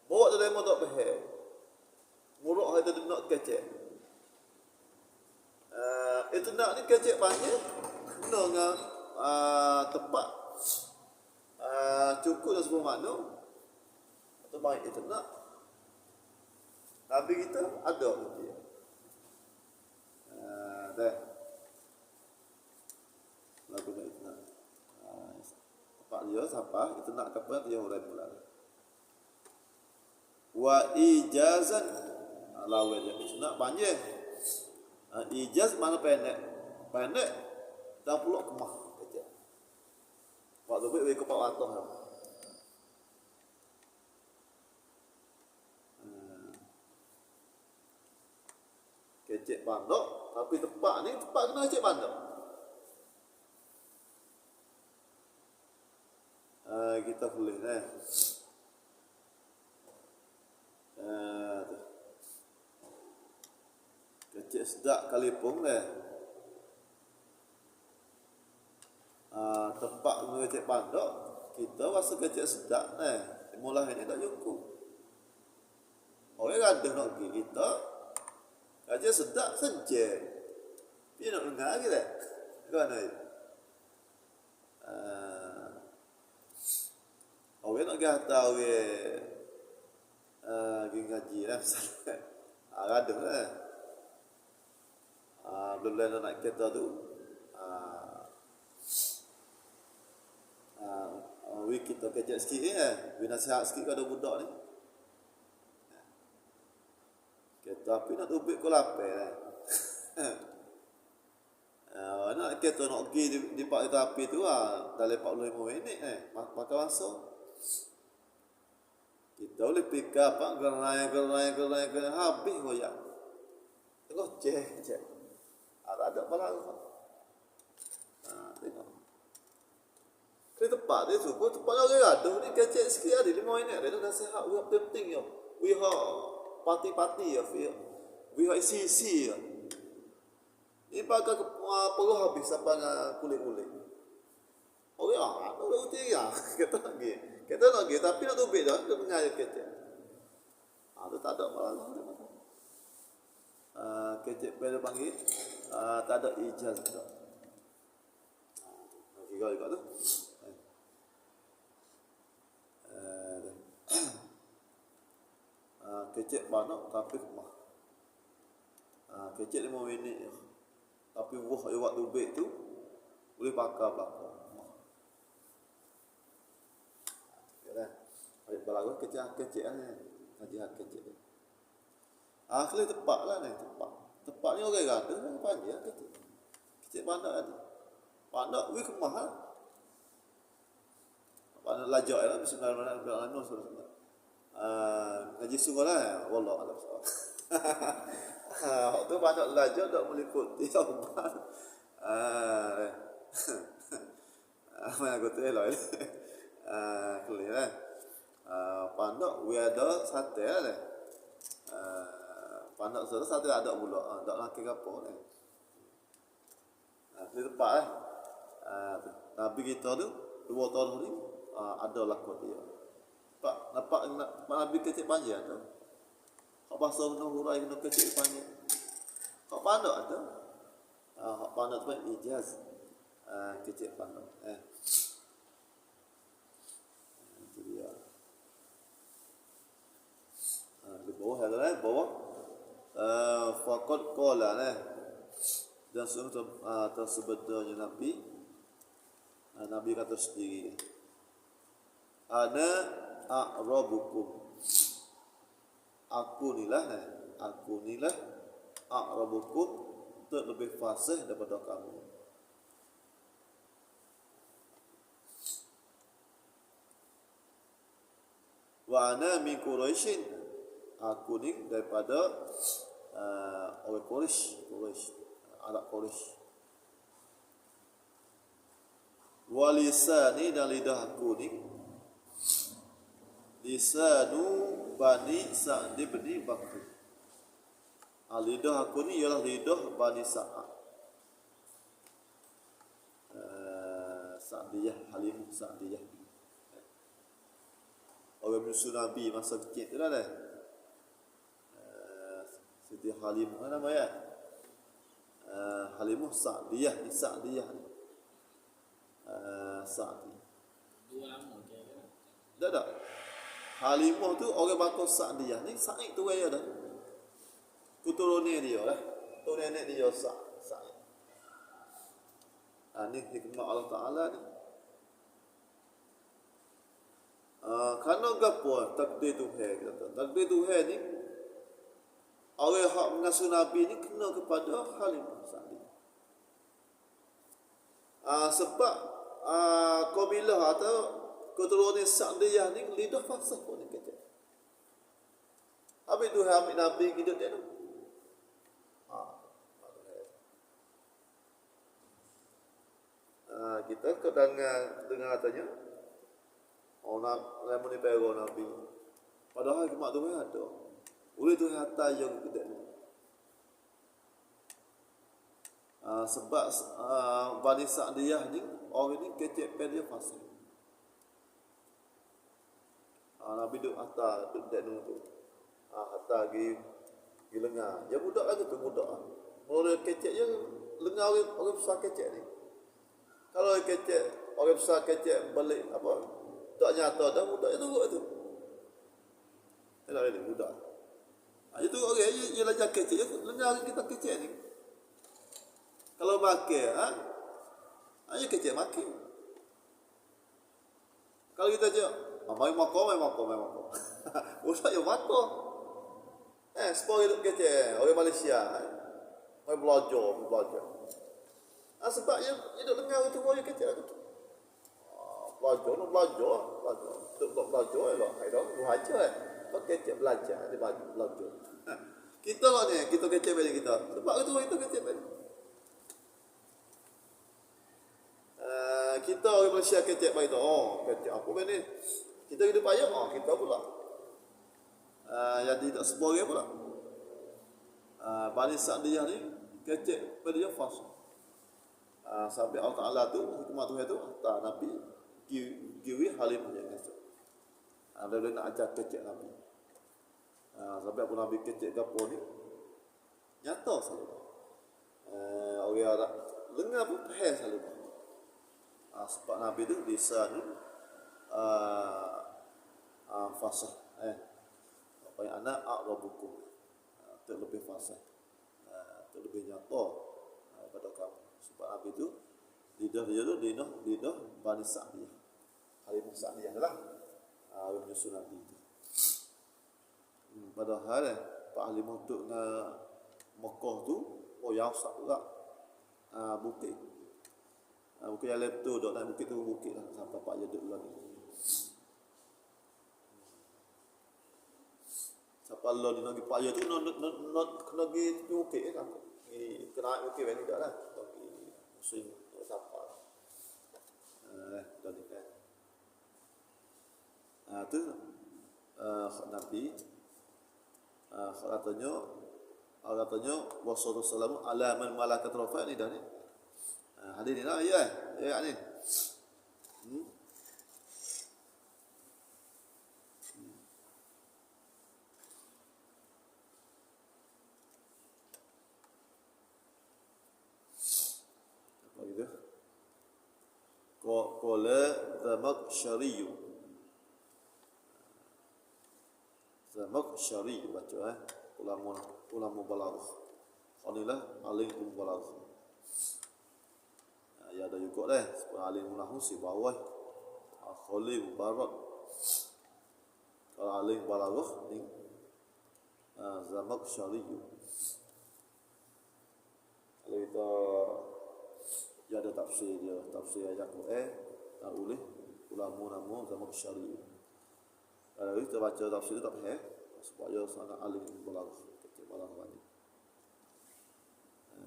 Bawa tu dia pun tak faham. Muruk ada nak kecek. Itu nak ni kecek panjang. Kena dengan tempat cukup dah sebelum makna atau baik itu nak Nabi kita ada dia. Dah lagu itu nak tempat dia siapa itu nak kapan dia mulai mula wa ijazan lawan dia nak panjang ijaz mana pendek dah pulak kemah kata waktu baik ke pak watah kecek bandok tapi tepak kena kecek bandok kita boleh kecek sedak kalipung tepak kena kecek bandok kita rasa kecek sedak mula ini tak cukup orang ada nak pergi kita aja sedak saja. Dia nak dengar lagi tak? Kan ai. Orang nak kata orang ngaji lah misalnya. Ada lah. Belum nak kata tu. Kita kecek sikit nasihat sikit pada budak ni. Tapi nak ubik ko lapar nak kita nak pergi di pak kereta api tu dalam 45 minit makan masa kita boleh pick up gerai habis goyak tengok cek ada barang tengok ke tempat dia tu tempat orang ada ni kecek sikit ada 5 minit dia dah sihat we penting yo we parti ya we ICC ya ini pakai perlu habis sampai kulit-kulit orang uti ya kita lagi tapi nak tubik dah kita punya kecek tu tak ada malah kecek pada panggil tak ada ijaz dah juga tu kecek banyak tapi kemah kecek 5 minit tapi waktu baik tu boleh pakai belakang ya ada balagu kecek ngaji kecek akhirnya tepat lah ni tepat ni orang kata panjang kecek banyak we kemah banyak lajak lah bismillahirrahmanirrahim ngaji sungguh lah wallah alam waktu banyak belajar tak meliputi jawapan mana aku tu elok clear lah pandok we ada sate lah pandok sudah sate ada pula tak laki apa lah di tempat Nabi kita tu 2 tahun ni ada lakon dia nampak Nabi kecil panjang tu. Hak bahasa kena hurai kena kecil panjang. Hak pandai tu. Hak pandai tu ijaz. Kecil pandai. Itu dia. Di bawah ada bawah. Faqad qala dan sungguh tersebutnya Nabi kata sendiri. Ana a'rabukum aku nilah a'rabukum lebih fasih daripada kamu wa ana min Quraisyin aku ni daripada orang Quraisy Arab Quraisy wa lisani dan lidahku ni lisanu Bani Sa'd bin Bakr. Lidah aku ni ialah lidah Bani Sa'd. Sa'diyah, Halim Sa'diyah. Orang musuh Nabi masa kecil tu lah Siti Halim, apa nama ya? Halimuh Sa'diyah, Sa'diyah. Sa'di. Dua lama ke? Tak. Halimah tu orang bakal Sa'diyah ni Sa'id tu raya dah. Keturunan dia lah. Tu nenek dia Sa'id. Ni hikmah Allah Ta'ala ni. Kerana gapo takdir Tuhan kita tahu. Takdir Tuhan ni orang hak mengasuh Nabi ni kena kepada Halimah Sa'diyah. Sebab kabilah atau keturunan Sa'diyah ni lidah fasih pun ni kata. Habis Tuhan ambil Nabi hidup dia tu. Kita dengar katanya orang nak ni pero Nabi. Padahal hikmat tu ada. Oleh tu hatta yang kita ni. Sebab Bani Sa'diyah ni orang ni kecek pen dia fasih. Nabi duduk hatta duduk dek tu. Hatta gi lengah. Ya budak lagi tu budak. Mula kecek je lengah orang besar kecek ni. Kalau kecek orang besar kecek balik apa? Tak nyata dah budak itu tu. Elok ni budak. Itu orang dia belajar kecek je lengah kita kecek ni. Kalau makan, ayo kecek makan. Kalau kita je, mai makan. Usah yo makan. Sepuluh hidup kecek, orang Malaysia. Mai belajar. Sebab dia hidup dengar itu orang kecek tu. Belajar. Duk belajar elok. Hai dah, lu ajar. Kau kecek belajar, dia belajar. Kita lah ni, kita kecek banyak kita. Sebab itu kecek banyak. Kita orang Malaysia kecek baik tu. Kecek apa ni? Kita hidup payah, kita pula. Yang tidak sebagai pula. Bani Sa'diyah ni kecek pada dia fas. Sampai Allah Ta'ala tu, hikmah Tuhan tu, tak Nabi kiwi Halim yang kata. Dia nak ajar kecek Nabi. Sampai aku Nabi kecek gapo ni, nyata selalu. Orang Arab lengar pun pahal selalu. Sebab Nabi tu lisan fasih. Apa yang anak aqrabukum. Terlebih fasih. Terlebih nyata pada kamu. Sebab Nabi tu lidah dia tu lidah Bani Sa'diyah. Halimah Sa'diyah lah. Orang menyusul Nabi tu. Padahal Pak Halimah tu dengan Mekah tu yang sak juga. Bukit. Bukit yang lepas dok naik bukit tu bukit lah sampai Pak je duduk lagi. Siapa lo di nak pergi Pak je tu nak kena pergi bukit kan. Kena naik bukit ni dah lah. Musim siapa. Dah ni kan. Tu Nabi katanya wassalamu ala man malakat rafa ni dah ni. Hadis ni lah ya ni. Apa gitu? Qala Zamakhsyari baca ulama balaghah. Qanilah alim balaghah. Ya ada juga dah sebab alim nahwu si bawah. Khalil Mubarak. Kalau alim balaghah ni Zamakhsyari. Kalau kita ya ada tafsir ayat Quran oleh ulama nama Zamakhsyari. Kalau kita baca tafsir tak payah supaya sangat alim balaghah kecil balaghah ni.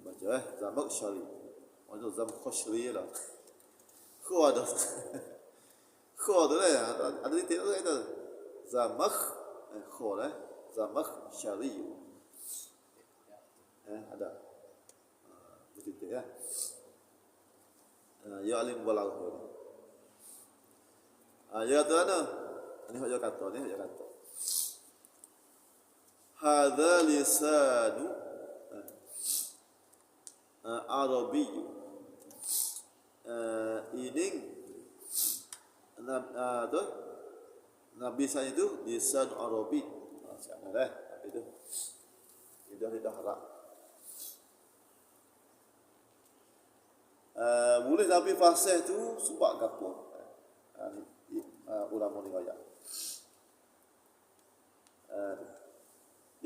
Baca Zamakhsyari. Macam Zamakhsyari lah. Kau ada ada titik tu itu. Zamakhsyari. Ada. Titik ya. Ya alim balaghah. Ya tu ada. Ini hak kata. Hadza lisanu Arabi. Ini tu Nabi saya itu lisan Arabi. Siapa dah? Nabi itu lidah Arab. Boleh Nabi fasih tu sebab apa? Ulama ni kaya.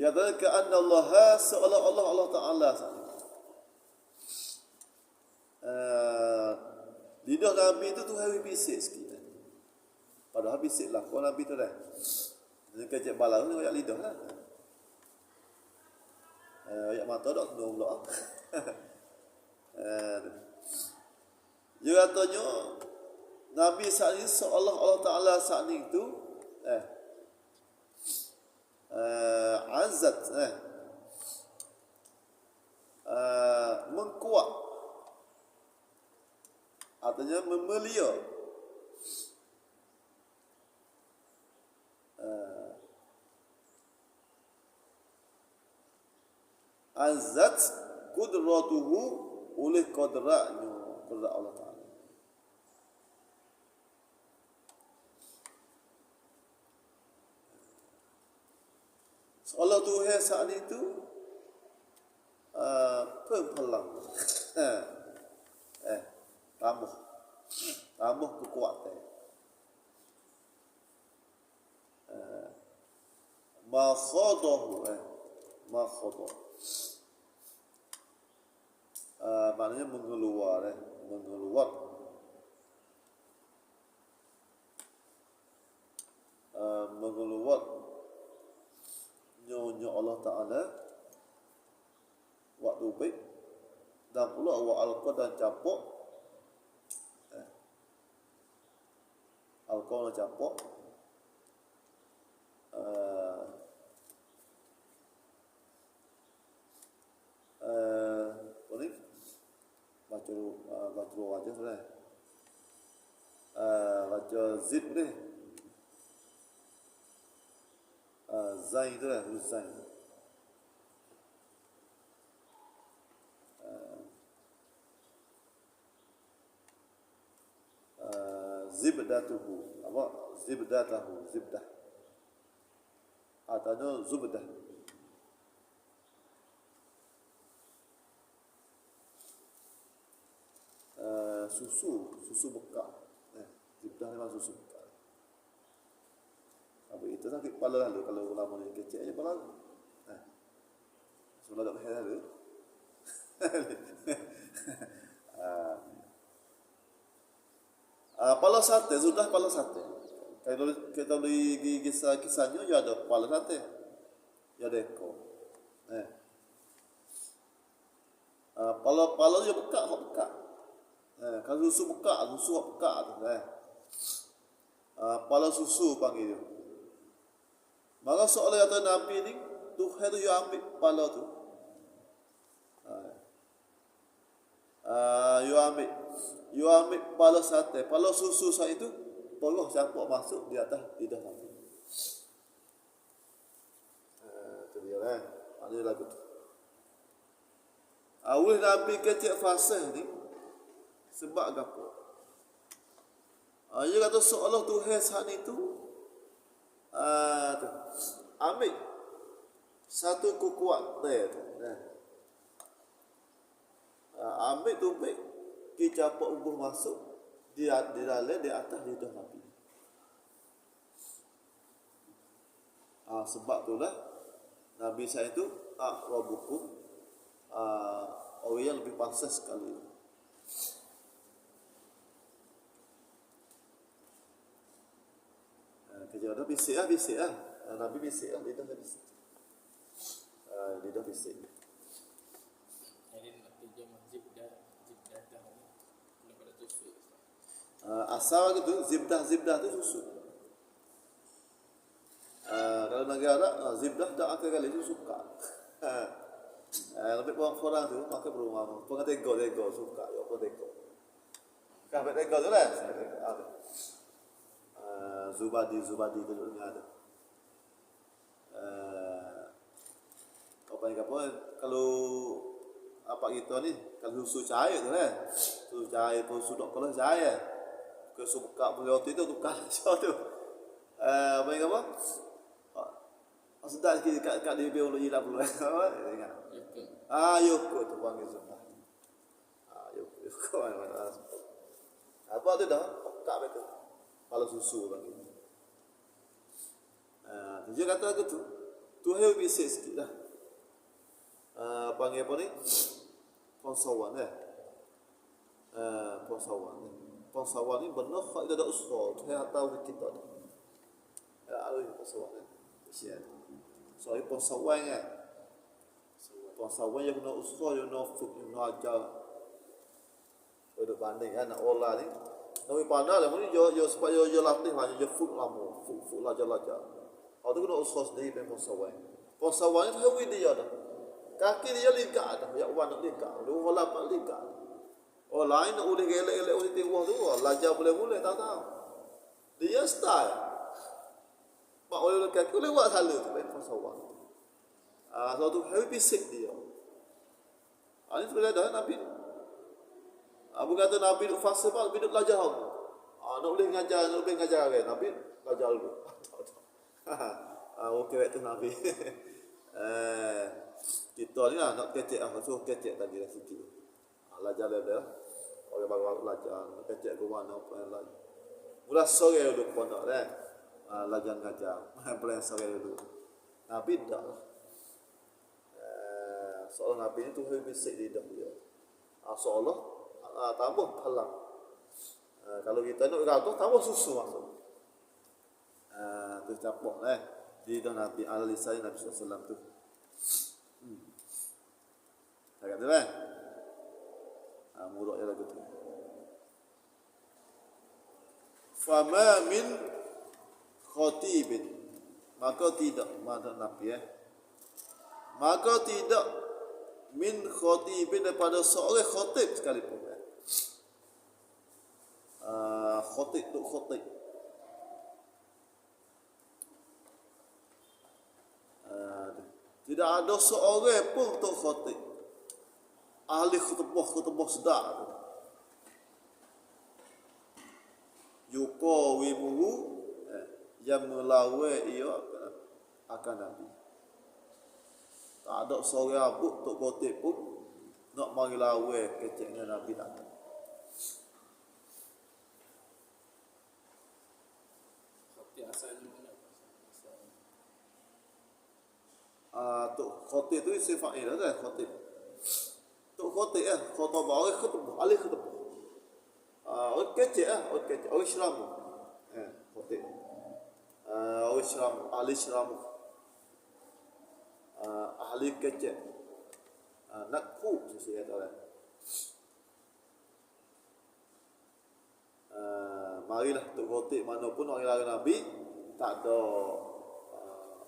Ya dzalika anna Allah seolah Allah Taala lidah Nabi itu hari bisik sikit. Padahal bisik lah kalau Nabi tu dah. Dia kecek balau ni koyak lidah lah. Koyak mata dak kena pula. Dia katanya Nabi saat ini seolah Allah Taala saat itu azat mengkuat artinya memelia azat kudratuhu oleh kodratnya kodrat Allah Ta'ala. Allah Tuhan saat itu pempalang tambah kekuatan makhodoh maknanya mengeluar nyonya Allah Ta'ala waktu baik dan pula wa alqa dan capok alqa dan capok ini baca wajah sudah baca zid ni zain tu lah zain zibdatuhu apa zibdah atau zubdah susu bekak zibdah ni memang susu bekak. Apa itu sakit kepala lalu kalau ulama ni kecil aja kepala lalu. Sudah tak payah lalu. Kepala sate sudah kepala sate. Kalau kita beli kisahnya ya ada kepala sate. Ya ada ekor. Kepala dia bekak. Kalau susu bekak tu. Kepala susu panggil dia. Maka seolah kata Nabi ni Tuhan tu yang ambil kepala tu. You ambil kepala sate, kepala susu saya itu poloh campur masuk di atas lidah Nabi. Itu dia lah. Ada lagu tu. Awal Nabi kecil fasih ni sebab apa? Dia kata seolah Tuhan saat itu ambil satu kekuatan ambil tu baik kita apa ubuh masuk di dalam di atas lidah Nabi. Sebab itulah Nabi saya itu aqrabukum orang yang lebih pasal sekali. Kerja ada bisik lah. Nabi bisik lah, lidah bisik. Lidah bisik. Jadi nanti dia zibdah dah ni pada susu. Asal gitu zibdah tu susu. Kalau negara zibdah tak akan kali itu suka. Lebih orang tu maka berumah. Pengatego suka, yo pengatego. Kan pengatego tu lah. Zubadi tu dulu ada. Apa yang kalau apa kita ni kalau susu cair tu lah. Susu cair pun sudah kalau cair. Ke suka beliau tu tukar tu. Apa yang apa? Sedap sikit kat dia biar ulun ilap dulu. Ingat. Yoko tu panggil sunnah. Yoko mana. Apa tu dah? Tak betul. Kalau susu panggil. Dia kata gitu. Tu heu bisik sikit dah. Panggil apa ni? Pengsawan Pengsawan ni benar hak dia ada usaha. Saya tahu kita ni. Ada pengsawan. Siap. Soalnya pengsawan kan. Pengsawan yang kena usaha, yang kena fuk, yang kena ajar. Duduk banding kan, nak olah ni. Tapi pandai lah, ni supaya dia latih lah, dia fuk lama, fuk lajar. Itu kena usaha sendiri pengsawan. Pengsawan ni tahu dia dah. Kaki dia ligak dah, yang warna ligak. Dia olah pak ligak. Oh lain nak boleh gelek-gelek boleh tengok tu, lajar boleh tak tahu. Dia style. Mak oleh kaki boleh buat salah tu pengsawan. Suatu hari bisik dia. Ini sebenarnya dah Nabi. Bukan kata Nabi duduk fasa pak, Nabi duduk belajar aku. Nak boleh ngajar kan. Nabi belajar dulu. Okey waktu Nabi. Kita ni lah nak kecek suruh kecek tadi lah sikit. Belajar dia. Orang baru belajar, nak kecek ke mana apa yang lain. Mula sore duduk pondok dah. Belajar ngajar. Boleh sore duduk. Nabi dah. Seorang Nabi itu hari bisik di hidup dia. Seolah tambah halang. Kalau kita nak gaduh, tambah susu maksud. Tu capok di hidup Nabi al-Lisai Nabi SAW tu. Tak kata kan? Mudah je lagu tu. Fama min khatibin. Maka tidak, mana Nabi maka tidak min khatibin daripada seorang khatib sekalipun. Khatib tu khatib. Tidak ada seorang pun tu khatib. Ahli khutbah sedar. Yuko wimuhu yang melawai ia akan Nabi. Tak ada seorang abuk tok khatib pun nak mari lawe kecek dengan Nabi tak ada. Khatib asalnya mana? Tok khatib tu sifat ini dah khatib. Tok khatib khatibah orang khutbah, ahli khutbah. Orang kecek orang Islam. Khatib. Orang Islam, ahli Islam. Ahli kecek. Nakku saya kata lah. Marilah tok khatib mana pun orang larang Nabi tak ada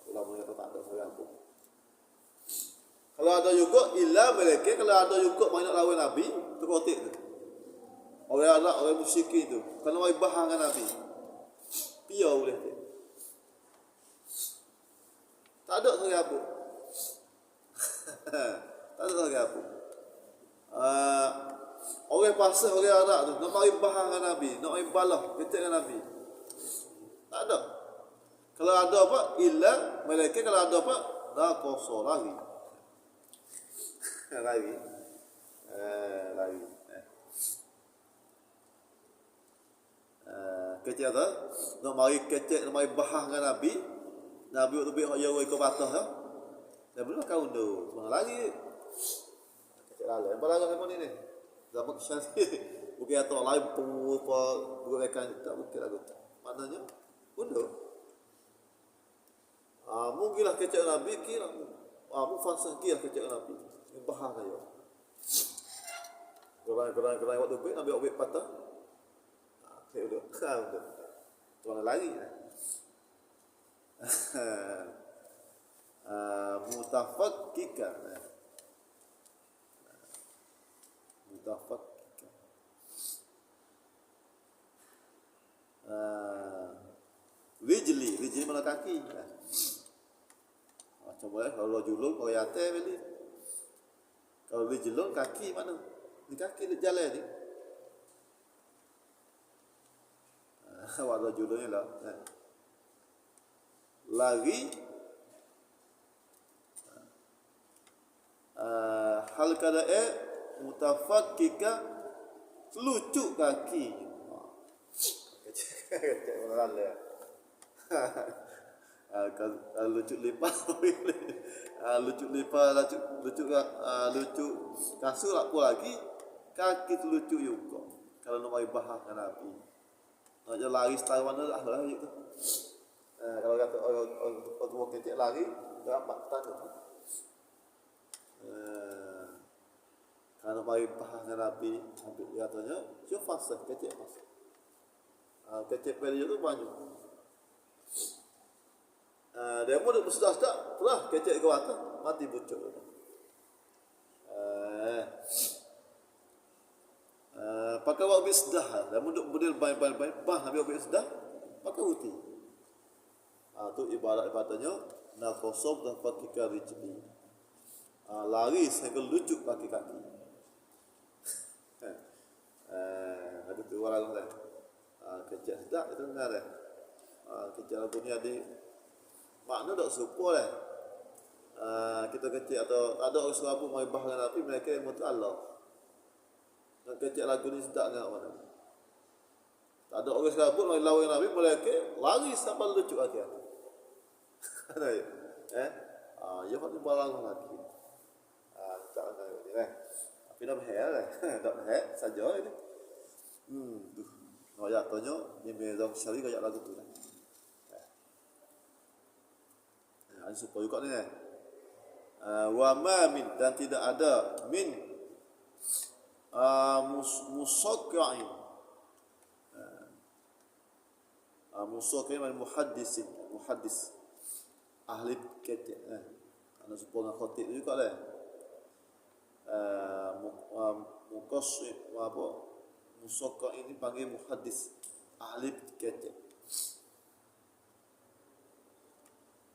ulama kata tak ada seorang pun. Kalau ada juga illa mereka, kalau ada juga banyak lawan Nabi tok khatib tu. Orang Arab, orang musyrik tu, kalau orang bahang dengan Nabi. Pia boleh tu. Tak ada seorang apa. Tak ada seorang apa. Orang pasal orang Arab tu nak mari bahang dengan Nabi, nak mari balah kecek dengan Nabi. Tak ada. Kalau ada apa illa mereka, kalau ada apa dah kosong lagi. Lagi. Kecek tu nak mari kecek, nak mari bahang dengan Nabi. Nabi tu biar dia ikut patah dah. Dah belum kau ndo. Mana lagi? Kecek lalu. Apa lagi apa ni? Zaman kisah bukan atau lain apa gerakan tak mungkin lagu. Maknanya bodoh. Mungkinlah kecek Nabi kira. Mufasir kira kecek Nabi. Bahang ayo. Gerai waktu baik Nabi obek patah. Saya udah. Tuan lagi. Mutafakkikan. Rijli mana kaki. Macam boleh kalau julung kalau yate beli. Kalau rijlun kaki mana? Di kaki dia jalan ni. Walau julungnya lah. lari hal kadae mutafakkika lucu kaki. Kecek orang le. Lucu lipat lucu lipat lucu kasur apa lagi kaki tu lucu juga kalau nak mai bahas dengan Nabi nak je lari setara mana lah itu kalau kata orang kecek lari dapat tanda kalau mai bahas dengan Nabi katanya dia fasih kecek fasih kecek periode tu banyak. Dia pun bersedak-sedak, pernah kecek ke atas, mati bucuk. Pakai wak bersedah, dia pun duduk berdil baik-baik, bah Nabi wak bersedah, pakai uti. Itu ibaratnya, nakosob dan fakika rijli. Lari sehingga lucu kaki-kaki. Ada tu orang lah. Kecek sedak, itu benar lah. Kecek lagu ni ada makna tak serupa lah. Kita kecil atau ada orang serabut mai bah dengan Nabi, mereka yang mutu Allah. Dan kecil lagu ni sedap dengan mana. Tak ada orang serabut mai lawan Nabi, mereka lari sampai lucu akhir. Ada ya? Ya hak ni barang lagi. Tak ada ni lah. Tapi dah behel lah. Tak behel saja ini. Tuh. Nak ya tanya ni mezam syari kayak lagu tu lah. Ada supaya juga ni wa ma min dan tidak ada min musaqqa'in musaqqa'in muhaddis ahli kecek ana supaya khatib juga lah muqassid apa musaqqa'in ini panggil muhaddis ahli kecek.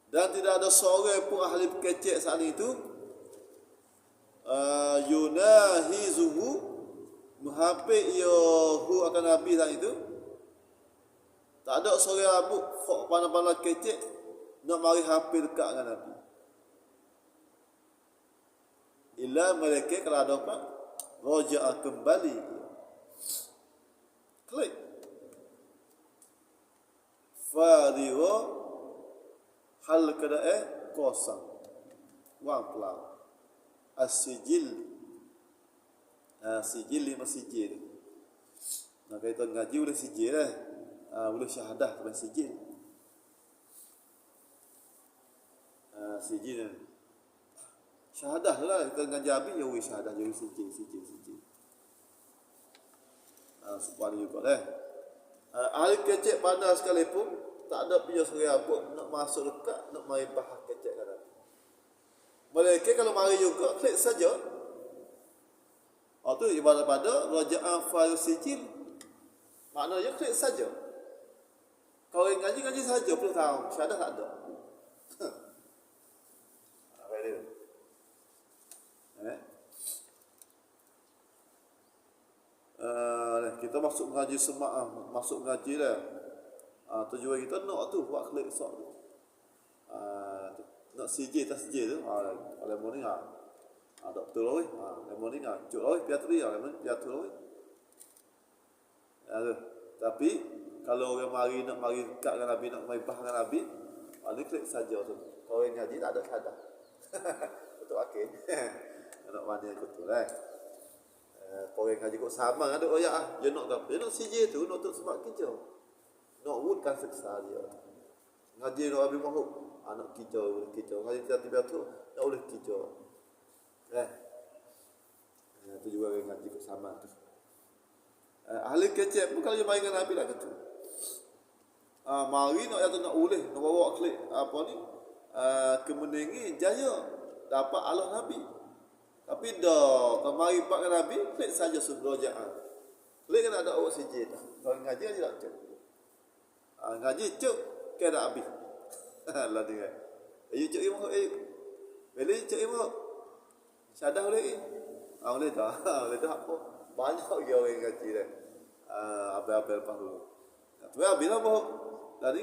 Dan tidak ada seorang pun ahli kecek saat itu yunahizuhu menghafid yahu akan Nabi saat itu. Tak ada seorang abu pandang-pandang kecek nak mari hafid dekat dengan Nabi. Illa mereka kalau ada apa raja'a kembali klik fariwa hal keadaan kosong wang pelang as-sijil sijil lima sijil. Nah kita ngaji boleh sijil lah boleh syahadah boleh sijil sijil syahadah lah kita ngaji habis ya boleh syahadah jadi sijil supaya juga lah ahli kecek pandai sekalipun tak ada punya seorang pun nak masuk dekat, nak mari bahas kecek kan Nabi. Mereka kalau mari juga, klik saja. Itu ibarat pada raja'an farisijil. Maknanya klik saja. Kalau yang ngaji saja, perlu tahu. Syahadah tak ada. Apa dia? Kita masuk ngaji semak, masuk ngaji lah. Tujuan kita nak tu buat klik sok tu. Nak sijil tak sijil tu. Lemon ni doktor oi. Lemon ni cuk oi piatri lemon piatri oi. Tapi kalau orang mari nak mari dekat dengan Nabi, nak mari bah dengan Nabi, ni klik saja tu. Kalau yang ngaji tak ada syahadah. Betul okey. Nak mana betul lah. Kalau yang ngaji kok sama ada oyak dia nak apa? Dia nak sijil tu nak sebab kerja. Nak wudkan seksa dia. Ngaji nak habis mahuk. Nak kicau. Ngaji tiba-tiba tu, nak boleh kicau. Itu juga yang ngaji bersama tu. Ahli kecek pun kalau dia main dengan Nabi lah gitu. Mari nak boleh. Nak bawa klik apa ni. Kemenangan jaya. Dapat Allah Nabi. Tapi dah. Kalau mari pak dengan Nabi, klik saja sudraja'an. Klik kan ada awak sijil. Kalau ngaji tak cek. Ngaji cuk ke dah habis. Lah dia. Cuk imam Bila cuk imam. Syahadah boleh. Boleh dah. Boleh dah apa? Banyak lagi orang ngaji dah. Apa-apa lepas dulu. Tu habis lah bahawa. Tadi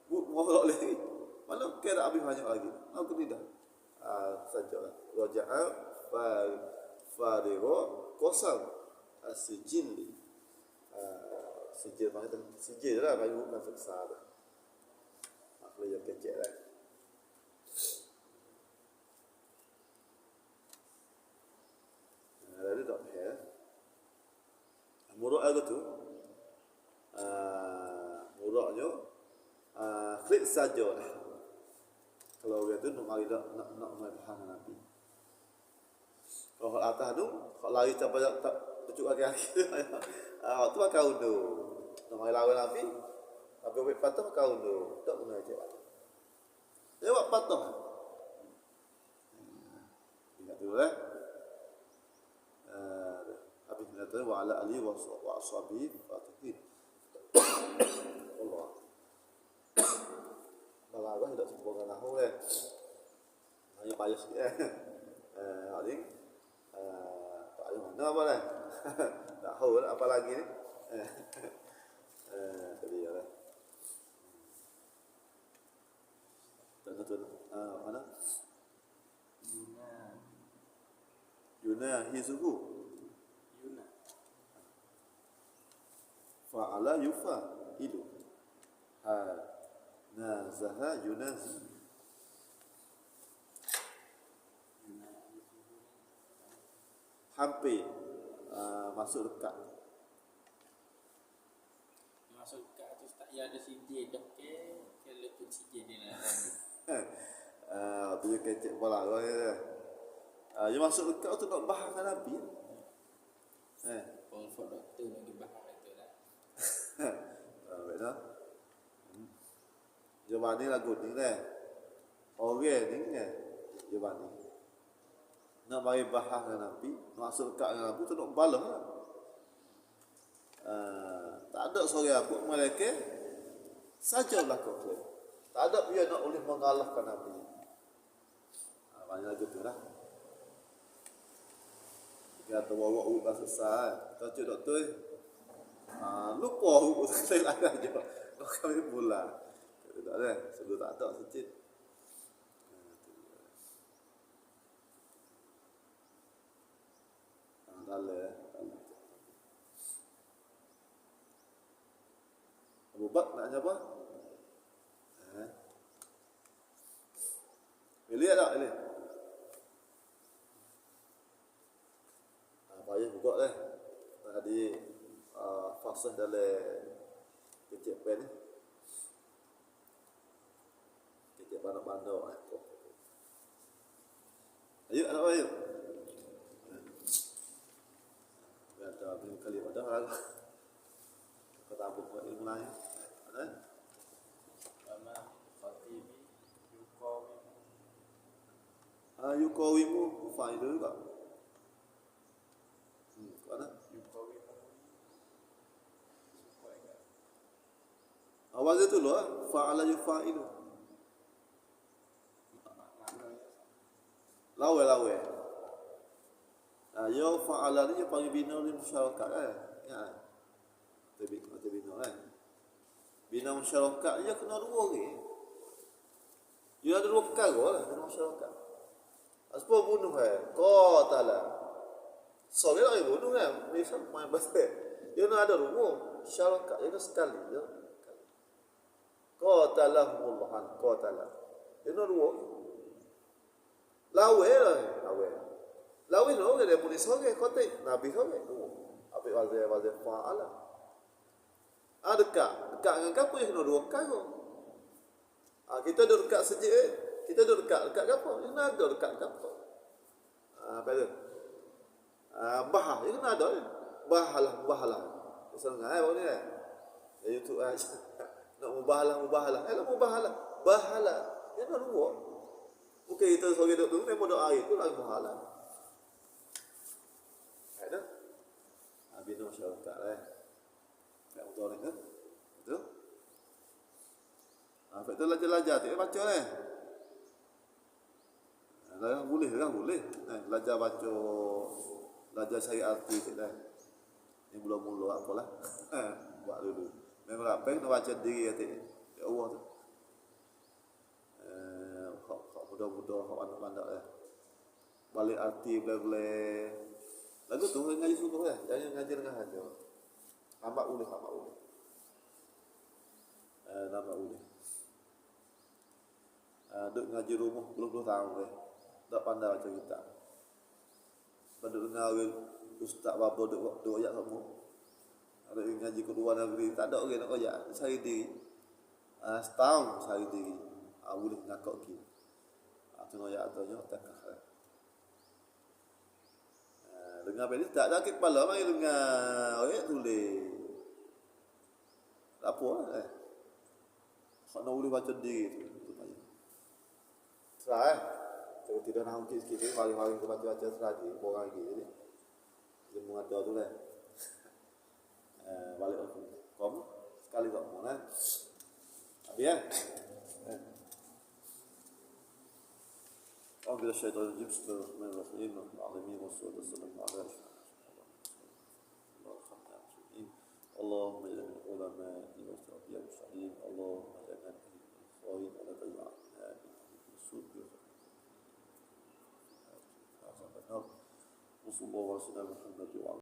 mohon lagi. Mana kira habis banyak lagi. Aku tidak. Sajalah. Raja'a farigo kosam sijil. Sijil macam sijil lah kayu bukan besar. Aku yang kecil lah. Lalu tak ya. Murah aku tu. Murahnya klik saja lah. Kalau dia tu nak mari nak mai bahan Nabi. Kalau atas tu, kalau lari sampai tak pucuk kaki. Tu kau tu. Nak mari lawan Nabi. Tapi buat patah kau tu. Tak guna je. Dia buat patah. Ingat dulu eh. Habis kata wa ala ali wa ashabi fatihin. Allah. Balaghah tidak sempurna nahu eh. Hanya payah sikit eh. Hari tak ada mana apa lah. Tak tahu lah apa lagi ni. Tadi ya lah. Tak tahu mana? Yuna hizuhu. Yuna. Fa'ala yufa ilu. Nazaha yunazi. Hampir masuk dekat. Masuk dekat tu tak ya ada CJ dah ke kalau tu CJ dia lah. Tu dia kecek bola kau ya. Dia masuk dekat tu nak bahangkan Nabi. Pengfot doktor nak dibahas itu lah. Baik dah. Jawapan ni lagu ni lah. Orang ni kan. Jawapan ni. Nak bagi bahang dengan Nabi, masuk dekat dengan Nabi tu nak balah lah. Tak ada seorang pun mereka sajalah kau klaim. Tak ada dia nak boleh mengalahkan Nabi. Banyak lagu tu lah. Dia kata bawa urut dah selesai. Kau cik doktor lupa urut selesai lagi aja. Kau kami pula. Tak ada. Sebelum tak ada secit. Dalam Abu Bakar nak apa? Pilih tak? Pilih. Payah buka lah. Tadi fasa dalam kecil pen ni. Kecil bandar-bandar. Ayo, anak ayo. Ada bila kali pada hal kata abu buat ilmu lain ada Mama Fatibi yuqawim. Yukawimu faidah juga. Mana? Yuqawim. Awal itu loh, fa'ala yufailu. Lawe. Yo fa'ala ni dia panggil bina ni masyarakat kan. Ya. Kita bina kan. Bina masyarakat dia kena dua orang. Dia ada dua perkara lah dalam masyarakat. Asal bunuh qatala. Soalnya lagi bunuh kan. Ni sama main basket. Dia nak ada dua masyarakat dia sekali je. Qatalahumullah qatala. Dia nak dua. Lawe. Lawe no dia boleh sore kote Nabi sore tu. Apa wazir fa'ala. Dekat dengan kapo yang kena dua kali. Kita duduk dekat sejik, kita duduk dekat kapo, yang ada dekat kapo. Apa tu? Bahah, yang ada. Bahalah. Sengaja ni kan. YouTube aja. Nak mubahalah. Bahala. Yang ada dua. Bukan kita sore duduk tu, memang doa itu lagi bahala. Ada. Bina masyarakat lah. Tak betul ni kan? Betul? Betul belajar tu baca lah. Boleh. Belajar baca, belajar syariat arti tu lah. Ni mula-mula apalah. Buat dulu. Memang apa kena baca diri hati. Ya Allah tu. mudah-mudah hak anak-anak balik arti boleh-boleh lagu tu ngaji subuh jangan ngaji dengan aja amak ulih nama ulih duk ngaji rumah 20 tahun tak pandai baca kitab pada dengar ustaz bapa duk ayat semua ada yang ngaji ke luar negeri tak ada orang nak ayat saya diri setahun saya diri boleh ngakak lagi tengok ayat atanya takah dengar beli tak ada sakit kepala mari dengar ayat tulis tak apa hak nak boleh baca diri tu payah serah kalau tidak nak sikit-sikit mari-mari kita baca-baca serah je orang lagi jadi dia mengajar tu lah balik aku kamu sekali tak mau kan habis ya أعوذ بالله الشيطان الرجيم بسم الله الرحمن الرحيم العالمين والصلاة والسلام على أشرف اللهم اجعلنا من العلماء والأنبياء والمرسلين اللهم اجعلنا من الخير ولا تجعلنا من السوء وصلى الله على سيدنا محمد وعلى